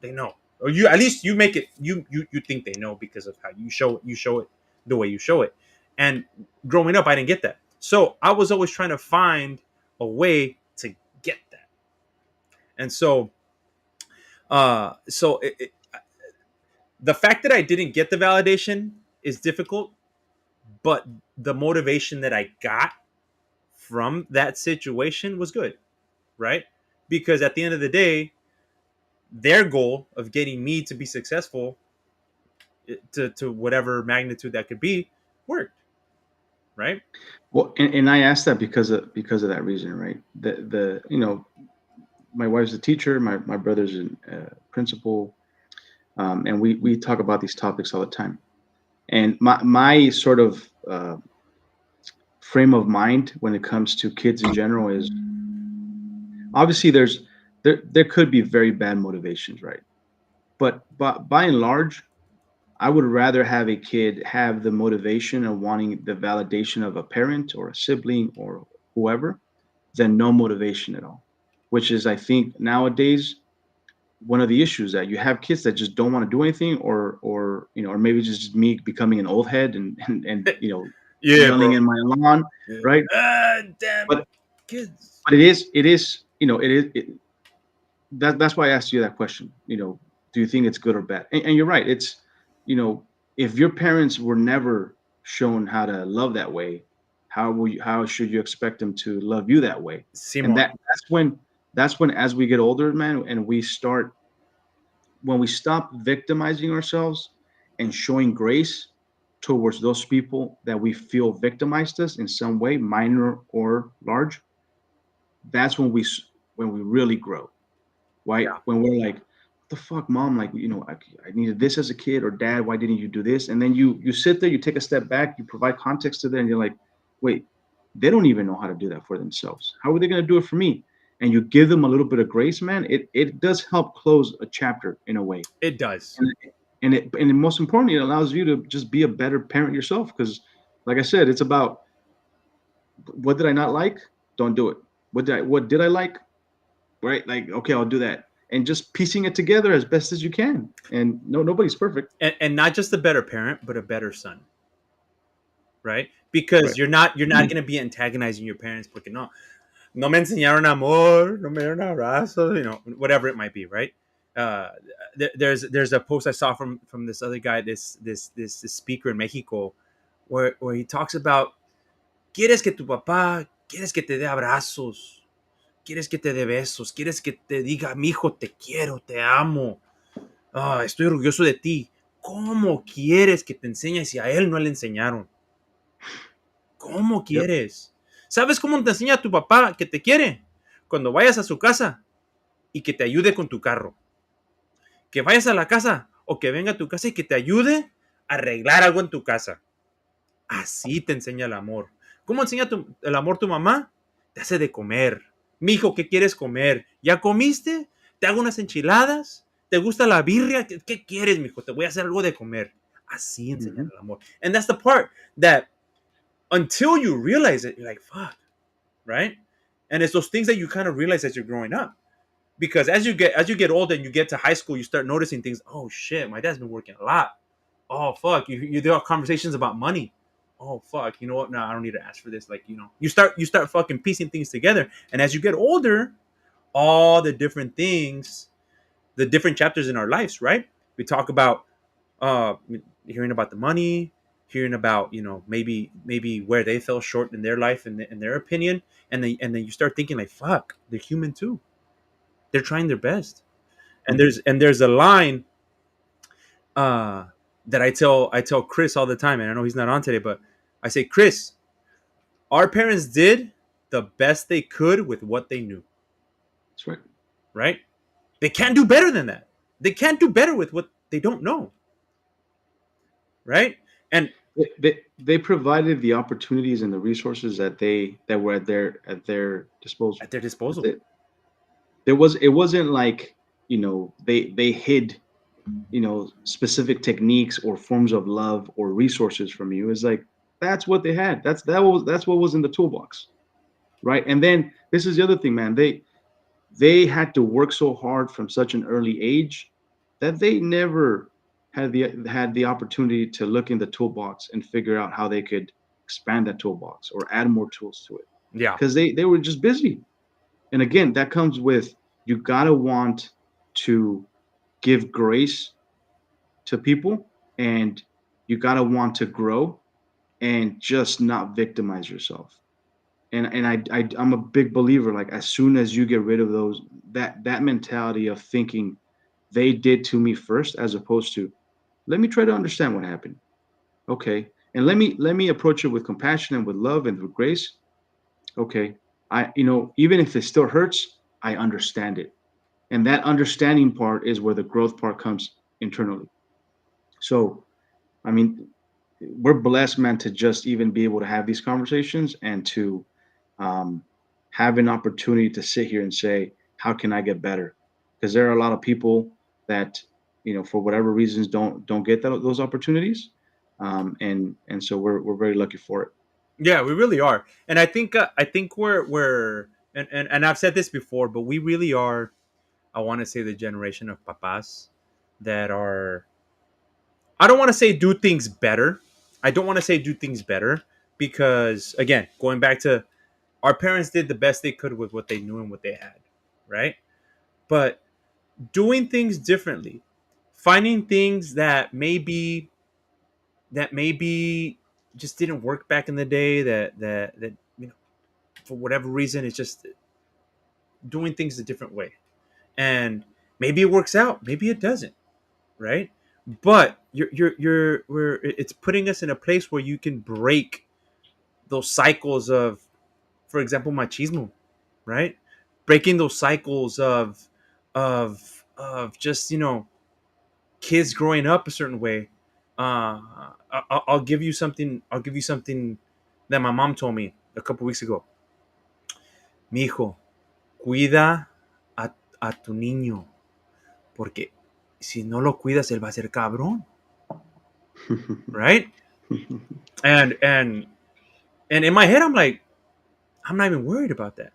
They know, or you at least you make it. You think they know because of how you show it. You show it the way you show it. And growing up, I didn't get that, so I was always trying to find a way to get that. And the fact that I didn't get the validation is difficult, but the motivation that I got from that situation was good, right? Because at the end of the day, their goal of getting me to be successful, to whatever magnitude that could be, worked, right? Well, and I asked that because of that reason, right? The my wife's a teacher, my brother's a principal, and we talk about these topics all the time. And my sort of frame of mind when it comes to kids in general is obviously there could be very bad motivations, right? But by and large, I would rather have a kid have the motivation of wanting the validation of a parent or a sibling or whoever than no motivation at all. Which is, I think, nowadays one of the issues that you have kids that just don't want to do anything, or maybe just me becoming an old head and Yeah, yelling bro. in my lawn, Yeah. right? Damn But kids. but it is that's why I asked you that question. Do you think it's good or bad? And you're right. It's you know if your parents were never shown how to love that way, how should you expect them to love you that way? And Simon. that's when as we get older, man, and when we stop victimizing ourselves and showing grace towards those people that we feel victimized us in some way, minor or large, that's when we really grow, right? Yeah. When we're like, what the fuck, mom? Like, I needed this as a kid, or dad, why didn't you do this? And then you sit there, you take a step back, you provide context to them, and you're like, wait, they don't even know how to do that for themselves. How are they going to do it for me? And you give them a little bit of grace, man. It does help close a chapter in a way. It does. And most importantly, it allows you to just be a better parent yourself. Because, like I said, it's about, what did I not like? Don't do it. What did I like? Right? Like, okay, I'll do that. And just piecing it together as best as you can. And nobody's perfect. And not just a better parent, but a better son. Right? Because Right. you're not going to be antagonizing your parents porque no me enseñaron amor, no me dieron abrazos, whatever it might be, right? There's a post I saw from this other guy, this speaker in Mexico, where he talks about, quieres que tu papá, quieres que te dé abrazos, quieres que te dé besos, quieres que te diga, mi hijo, te quiero, te amo, estoy orgulloso de ti. ¿Cómo quieres que te enseñe si a él no le enseñaron? ¿Cómo Yep. quieres? ¿Sabes cómo te enseña tu papá que te quiere? Cuando vayas a su casa y que te ayude con tu carro. Que vayas a la casa o que venga a tu casa y que te ayude a arreglar algo en tu casa. Así te enseña el amor. ¿Cómo enseña el amor tu mamá? Te hace de comer. Mijo, ¿qué quieres comer? ¿Ya comiste? ¿Te hago unas enchiladas? ¿Te gusta la birria? ¿Qué quieres, mijo? Te voy a hacer algo de comer. Así enseñan el amor. And that's the part that until you realize it, you're like, fuck, right? And it's those things that you kind of realize as you're growing up. Because as you get older and you get to high school, you start noticing things. Oh shit, my dad's been working a lot. Oh fuck, you there are conversations about money. Oh fuck, you know what? No, I don't need to ask for this. Like, you start fucking piecing things together. And as you get older, all the different things, the different chapters in our lives, right? We talk about uh hearing about the money, hearing about, maybe where they fell short in their life and in their opinion, and then you start thinking like, fuck, they're human too. They're trying their best. And there's a line uh that I tell Chris all the time, and I know he's not on today, but I say, Chris, our parents did the best they could with what they knew. That's right. Right? They can't do better than that. They can't do better with what they don't know. Right? And They provided the opportunities and the resources that were at their disposal. at their disposal. That's it. It wasn't like, they hid, specific techniques or forms of love or resources from you. It's like, that's what they had. That's what was in the toolbox. Right. And then this is the other thing, man. They had to work so hard from such an early age that they never had the opportunity to look in the toolbox and figure out how they could expand that toolbox or add more tools to it, Yeah. because they were just busy. And again, that comes with, you gotta want to give grace to people, and you gotta want to grow, and just not victimize yourself. And I'm a big believer, like, as soon as you get rid of that mentality of thinking they did to me first, as opposed to, let me try to understand what happened. Okay. And let me approach it with compassion and with love and with grace. Okay. Even if it still hurts, I understand it. And that understanding part is where the growth part comes internally. So, I mean, we're blessed, man, to just even be able to have these conversations, and to um, have an opportunity to sit here and say, how can I get better? Because there are a lot of people that, for whatever reasons, don't get those opportunities, and so we're very lucky for it. Yeah, we really are. And I think we're and I've said this before, but we really are, I want to say, the generation of papas that are, I don't want to say do things better. I don't want to say do things better because, again, going back to, our parents did the best they could with what they knew and what they had, right? But doing things differently, finding things that maybe just didn't work back in the day, that for whatever reason, it's just doing things a different way. And maybe it works out, maybe it doesn't, right? But it's putting us in a place where you can break those cycles of, for example, machismo, right? Breaking those cycles of of just, kids growing up a certain way. I'll give you something. I'll give you something that my mom told me a couple weeks ago. Mi hijo, cuida a tu niño, porque si no lo cuidas, él va a ser cabrón, right? And in my head, I'm like, I'm not even worried about that.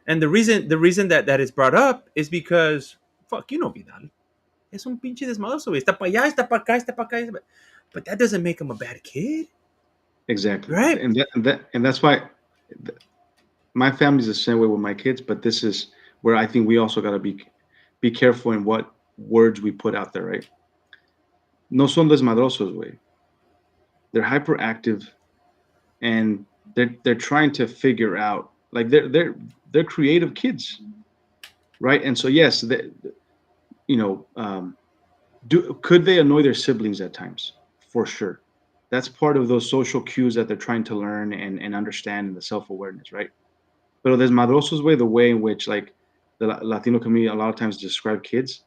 And the reason that is brought up is because, fuck, Vidal. Es un pinche desmadroso, güey. Está para allá, está para acá, está para acá. But that doesn't make him a bad kid, Exactly, right? and that's why my family's the same way with my kids. But this is where I think we also got to be careful in what words we put out there, right? No son desmadrosos, way. They're hyperactive, and they're trying to figure out, like, they're creative kids, right? And so yes, you know, um, could they annoy their siblings at times? For sure. That's part of those social cues that they're trying to learn and understand, and the self-awareness, right? But there's Madroso's way, the way in which, like, the Latino community a lot of times describes kids,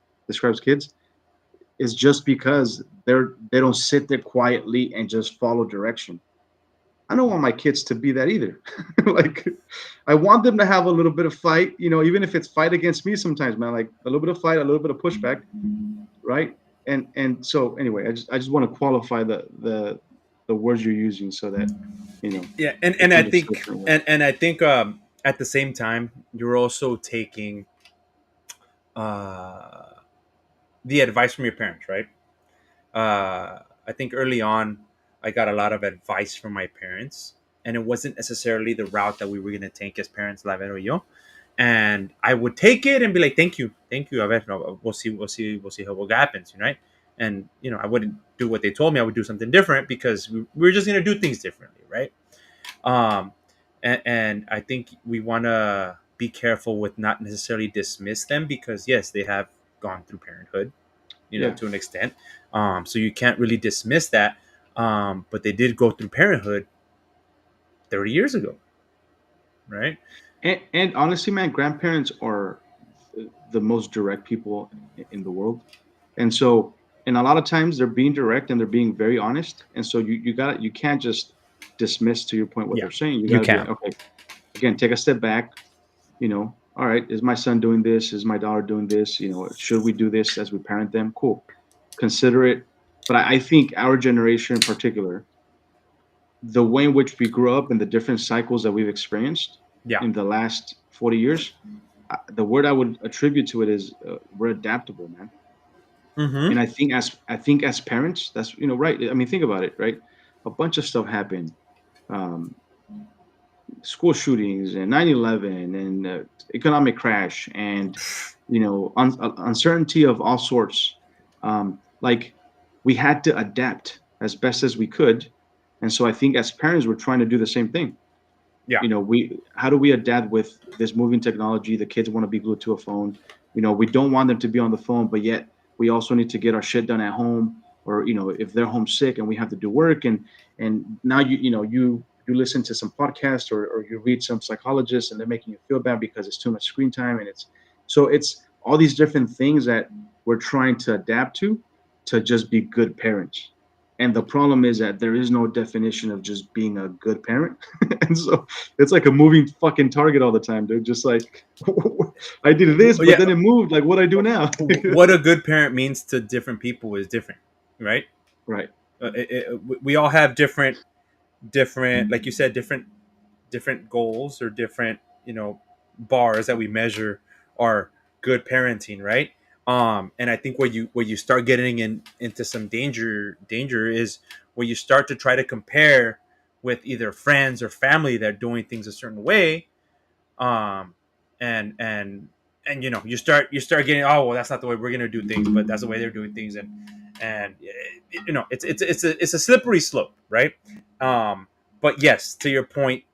is just because they don't sit there quietly and just follow direction. I don't want my kids to be that either. Like, I want them to have a little bit of fight, even if it's fight against me sometimes, man. Like, a little bit of fight, a little bit of pushback, right? And so anyway, I just want to qualify the words you're using, so that Yeah, and it's I think understood. and I think at the same time you're also taking uh, the advice from your parents, right? I think early on I got a lot of advice from my parents, and it wasn't necessarily the route that we were gonna take as parents, la Vero y yo. And I would take it and be like, thank you. A ver, no, we'll see what happens, right? And I wouldn't do what they told me. I would do something different because we were just gonna do things differently, right? Um, and I think we want to be careful with not necessarily dismiss them because yes, they have gone through parenthood, Yeah. to an extent. So you can't really dismiss that. But they did go through parenthood 30 years ago, right? And honestly, man, grandparents are the most direct people in the world. And so, and a lot of times they're being direct and they're being very honest. And so you can't just dismiss, to your point, what Yeah, they're saying. You got you to be like, can. okay, again, take a step back. All right, is my son doing this? Is my daughter doing this? Should we do this as we parent them? Cool, consider it. But I think our generation in particular, the way in which we grew up and the different cycles that we've experienced Yeah. in the last 40 years, the word I would attribute to it is, we're adaptable, man. Mm-hmm. And I think as parents, that's, right. I mean, think about it, right? A bunch of stuff happened. Um, School shootings and 9/11 and economic crash and uncertainty of all sorts. Like, we had to adapt as best as we could, and so I think as parents we're trying to do the same thing. Yeah. We How do we adapt with this moving technology? The kids want to be glued to a phone. We don't want them to be on the phone, but yet we also need to get our shit done at home. Or if they're homesick and we have to do work, and now you listen to some podcast, or you read some psychologists and they're making you feel bad because it's too much screen time, and it's all these different things that we're trying to adapt to just be good parents. And the problem is that there is no definition of just being a good parent. And so it's like a moving fucking target all the time, dude. Just like, I did this, but Yeah. then it moved. Like, what I do now? What a good parent means to different people is different, right? Right. We all have different, like you said, different goals or different bars that we measure are good parenting, right? And I think where you start getting into some danger is where you start to try to compare with either friends or family that are doing things a certain way. um and and and you start getting, oh well, that's not the way we're gonna do things, but that's the way they're doing things. And it's a slippery slope, right? But yes, to your point,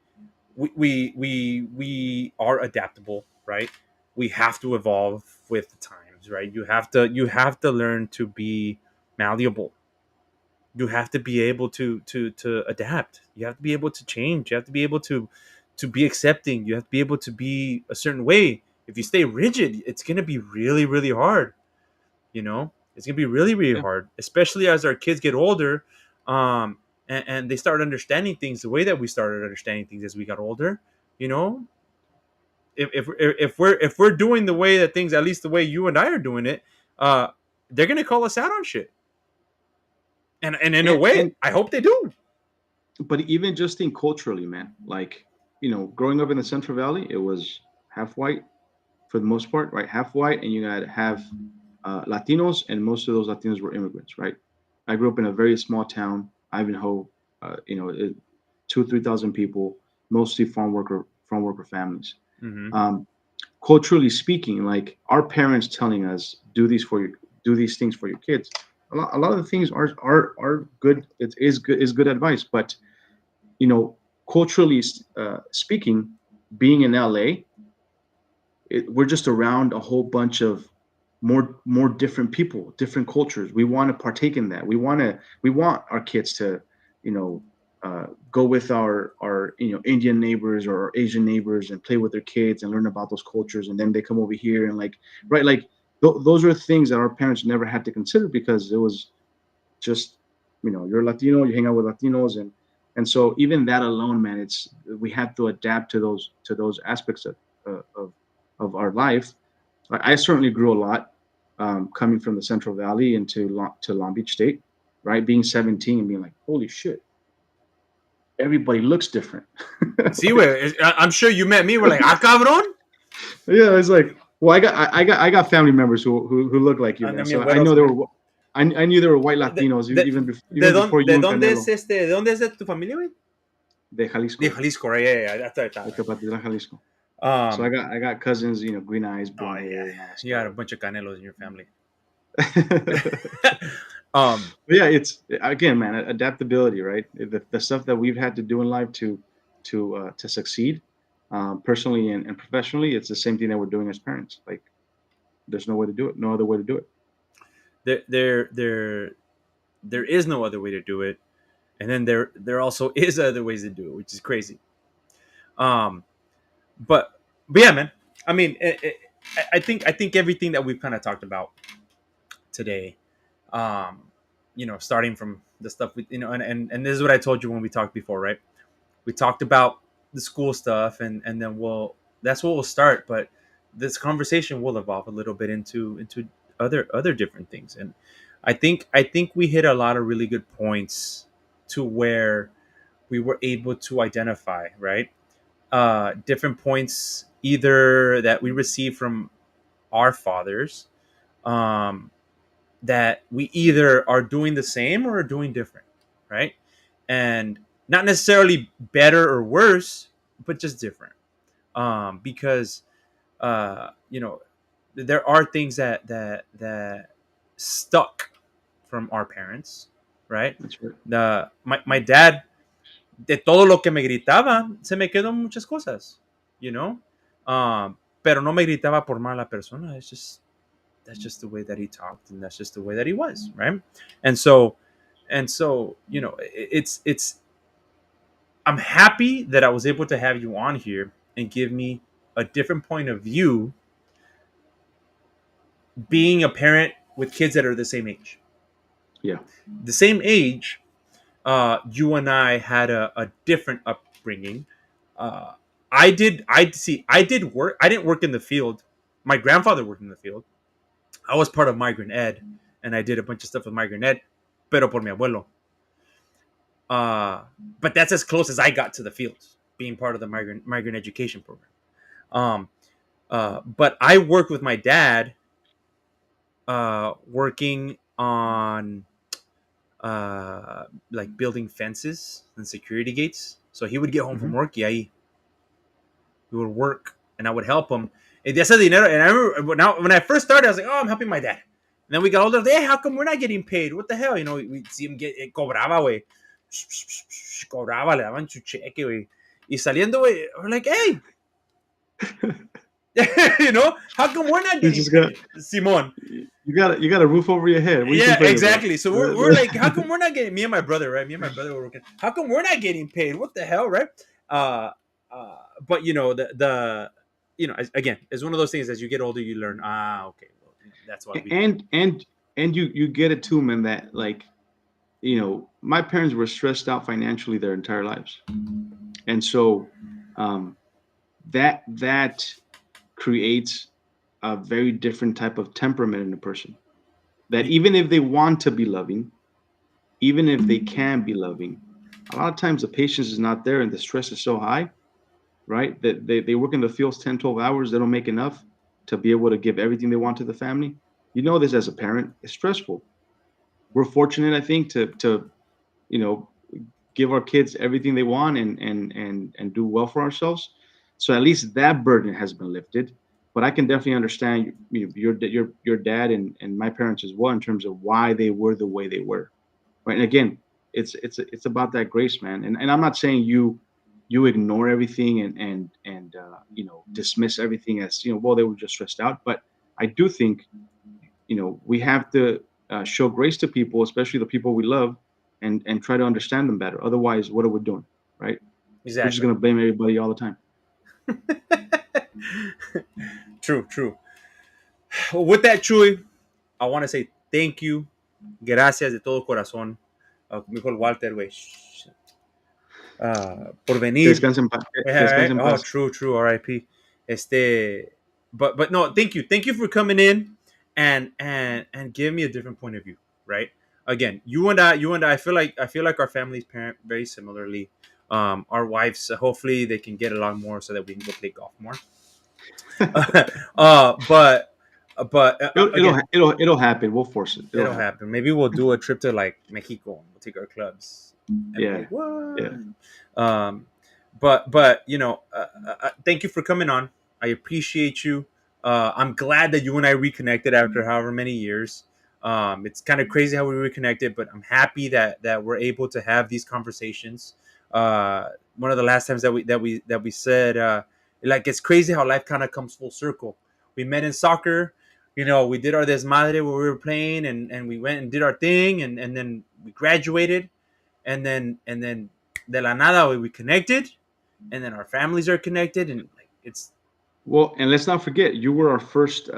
we are adaptable, right? We have to evolve with the times, right? You have to learn to be malleable. You have to be able to adapt. You have to be able to change. You have to be able to be accepting. You have to be able to be a certain way. If you stay rigid, it's going to be really, really hard. You know, it's gonna be really, really Yeah. hard, especially as our kids get older, and they start understanding things the way that we started understanding things as we got older. You know, if we're doing the way that things, at least the way you and I are doing it, uh, they're gonna call us out on shit. And in a way, And I hope they do. but even just think culturally, man. Like, growing up in the Central Valley, it was half white for the most part, right? Half white, and you had half Latinos, and most of those Latinos were immigrants, right? I grew up in a very small town, Ivanhoe. 2,000 3,000 people, mostly farm worker families. Mm-hmm. Um, Culturally speaking, like our parents telling us, do these things for your kids. A lot of the things are good. It is good advice, but you know, culturally speaking, being in LA, we're just around a whole bunch of more different people, different cultures. We want to partake in that. We want our kids to, you know, go with our Indian neighbors or our Asian neighbors and play with their kids and learn about those cultures. And then they come over here and like, right, like those are things that our parents never had to consider because it was just, you're Latino, you hang out with Latinos, and so even that alone, man, we have to adapt to those aspects of our life. I certainly grew a lot, coming from the Central Valley to Long Beach State, right? Being 17 and being like, holy shit, everybody looks different. See, where I'm sure you met me. We're like, ah, cabrón. Yeah, it's like, well, I got family members who look like you, man. Anda mi So I abuelo know también. I knew there were white De, Latinos de, even before de you and dónde es Canelo, de dónde es de tu familia, güey? de De Jalisco, Jalisco, right? Yeah, that's what I thought, de right? Tepatitlán, Jalisco. So Um, I got cousins, green eyes, oh blonde yeah, hair, and all that you got a stuff. bunch of canelos in your family. But yeah, it's again, man, adaptability, right? The stuff that we've had to do in life to succeed, personally and professionally, it's the same thing that we're doing as parents. Like, there's no way to do it, no other way to do it. there, there, there, there is no other way to do it, and then there also is other ways to do it, which is crazy. Um, but yeah, man. I mean, I think everything that we've kind of talked about today, um, starting from the stuff we, and this is what I told you when we talked before, right? We talked about the school stuff, and then that's what we'll start, but this conversation will evolve a little bit into other different things, and I think we hit a lot of really good points to where we were able to identify, right, different points either that we received from our fathers, um, that we either are doing the same or are doing different, right? And not necessarily better or worse, but just different. Because there are things that stuck from our parents, right? That's right. My dad, de todo lo que me gritaba, se me quedó muchas cosas, you know. Pero no me gritaba por mala persona. It's just that's just the way that he talked, and that's just the way that he was, right? And so it's I'm happy that I was able to have you on here and give me a different point of view, being a parent with kids that are the same age. Yeah. The same age, you and I had a different upbringing. Uh, I did work. I didn't work in the field. My grandfather worked in the field. I was part of migrant ed, and I did a bunch of stuff with migrant ed, pero por mi abuelo. But that's as close as I got to the field, being part of the migrant education program. Um, but I worked with my dad, working on like building fences and security gates. So he would get home from Hmm. work, yeah, he would work, and I would help him. And ese dinero, and I remember now when I first started, I was like, oh, I'm helping my dad. And then we got older. Hey, how come we're not getting paid? What the hell? We see him get cobraba, güey. Cobraba, le daban su cheque, güey. Y saliendo, güey, we're like, hey, how come we're not You getting just got paid, Simon? you got a roof over your head. What are you Yeah, complaining about? exactly. So we're like, how come we're not getting? Me and my brother, right? Me and my brother were working. How come we're not getting paid? What the hell, right? Uh, but again, it's one of those things. As you get older, you learn. Ah, okay. Well, that's why we. And you get it too, man. That like my parents were stressed out financially their entire lives, and so um, that creates a very different type of temperament in a person. That even if they want to be loving, even if they can be loving, a lot of times the patience is not there and the stress is so high, right? That they work in the fields 10, 12 hours, they don't make enough to be able to give everything they want to the family. You know this as a parent, it's stressful. We're fortunate, I think, to you know give our kids everything they want and do well for ourselves. So at least that burden has been lifted. But I can definitely understand your dad and my parents as well in terms of why they were the way they were. Right. And again, it's about that grace, man. And I'm not saying you ignore everything and dismiss everything as well they were just stressed out. But I do think we have to show grace to people, especially the people we love, and try to understand them better. Otherwise, what are we doing, right? We're just Exactly. gonna blame everybody all the time. True, true. Well, with that, Chuy, I want to say thank you. Gracias de todo corazón. Como dijo el Walter, güey. Por Que venir. descansen, que Yeah, right? descansen en Oh, paz. true, true. R.I.P. But no, thank you. Thank you for coming in and giving me a different point of view, right? Again, you and I I feel like our families parent very similarly. Our wives, hopefully they can get along more so that we can go play golf more. uh, but It'll again, it'll happen. We'll force it. It'll it'll happen. happen. Maybe we'll do a trip to like Mexico and we'll take our clubs and be Yeah, like, what? yeah. But thank you for coming on. I appreciate you. I'm glad that you and I reconnected after however many years. It's kind of crazy how we reconnected, but I'm happy that we're able to have these conversations. One of the last times that we said, like, it's crazy how life kind of comes full circle. We met in soccer. We did our desmadre where we were playing, and we went and did our thing, and then we graduated, and then de la nada we connected, and then our families are connected, and like it's Well, and let's not forget, you were our first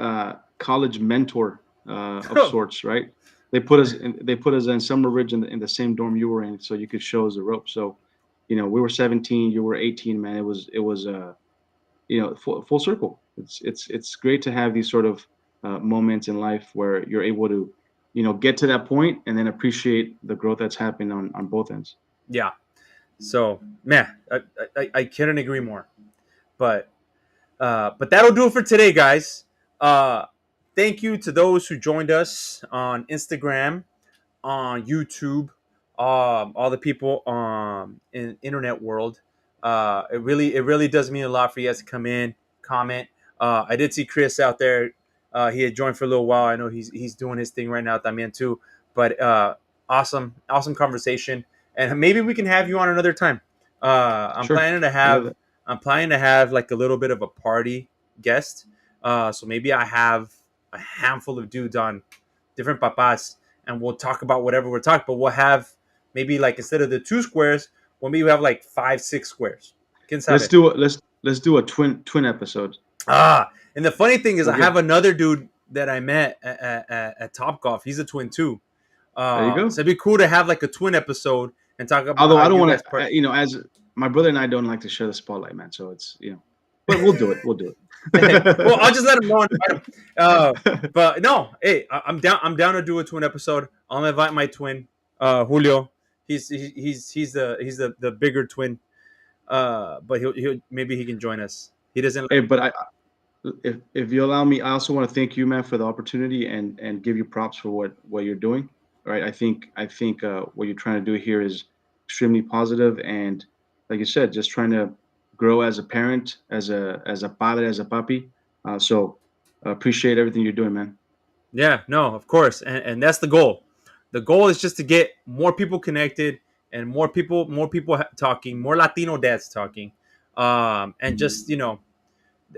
college mentor of sorts, right? They put us in Summer Ridge in the same dorm you were in, so you could show us the ropes. So, we were 17, you were 18, man. It was full circle. It's great to have these sort of moments in life where you're able to, get to that point and then appreciate the growth that's happened on both ends. yeah. So man, I couldn't agree more. But that'll do it for today, guys. Uh, Thank you to those who joined us on Instagram, on YouTube, all the people in internet world. It really does mean a lot for you guys to come in, comment. I did see Chris out there. He had joined for a little while. I know he's doing his thing right now, también too. But awesome conversation, and maybe we can have you on another time. I'm Sure, planning to I love have it. I'm planning to have like a little bit of a party guest. So maybe I have a handful of dudes on, different papas, and we'll talk about whatever we're talking. But we'll have maybe like, instead of the two squares, well, maybe we have like 5, 6 squares. Quién Let's sabe? do it. Let's do a twin episode. And the funny thing is, We'll I get have another dude that I met at Top Golf. He's a twin too. there. You So go. it'd be cool to have like a twin episode and talk about Although how I don't you want guys to, part. as my brother and I don't like to share the spotlight, man. So but we'll do it. We'll do Well, I'll it. just let him know and invite him. But no, hey, I'm down. I'm down to do a twin episode. I'll invite my twin, Julio. He's the bigger twin. But he'll maybe he can join us. He doesn't Hey, like. but if you allow me, I also want to thank you, man, for the opportunity and give you props for what you're doing. All right, I think what you're trying to do here is extremely positive, and like you said, just trying to grow as a parent, as a padre, as a papi. So appreciate everything you're doing, man. Yeah, no, of course, and that's the goal. The goal is just to get more people connected and more people talking, more Latino dads talking, and just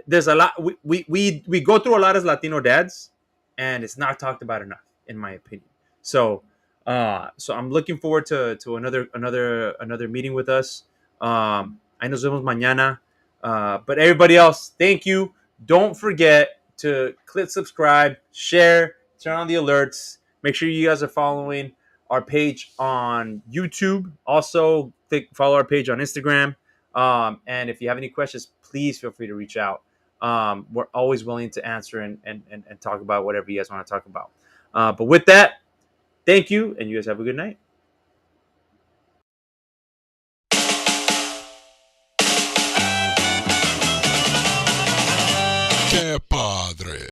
there's a lot we go through a lot as Latino dads, and it's not talked about enough, in my opinion. So I'm looking forward to another meeting with us. I nos vemos mañana. But everybody else, thank you. Don't forget to click subscribe, share, turn on the alerts. Make sure you guys are following our page on YouTube. Also, follow our page on Instagram. And if you have any questions, please feel free to reach out. We're always willing to answer and talk about whatever you guys want to talk about. But with that, thank you, and you guys have a good night.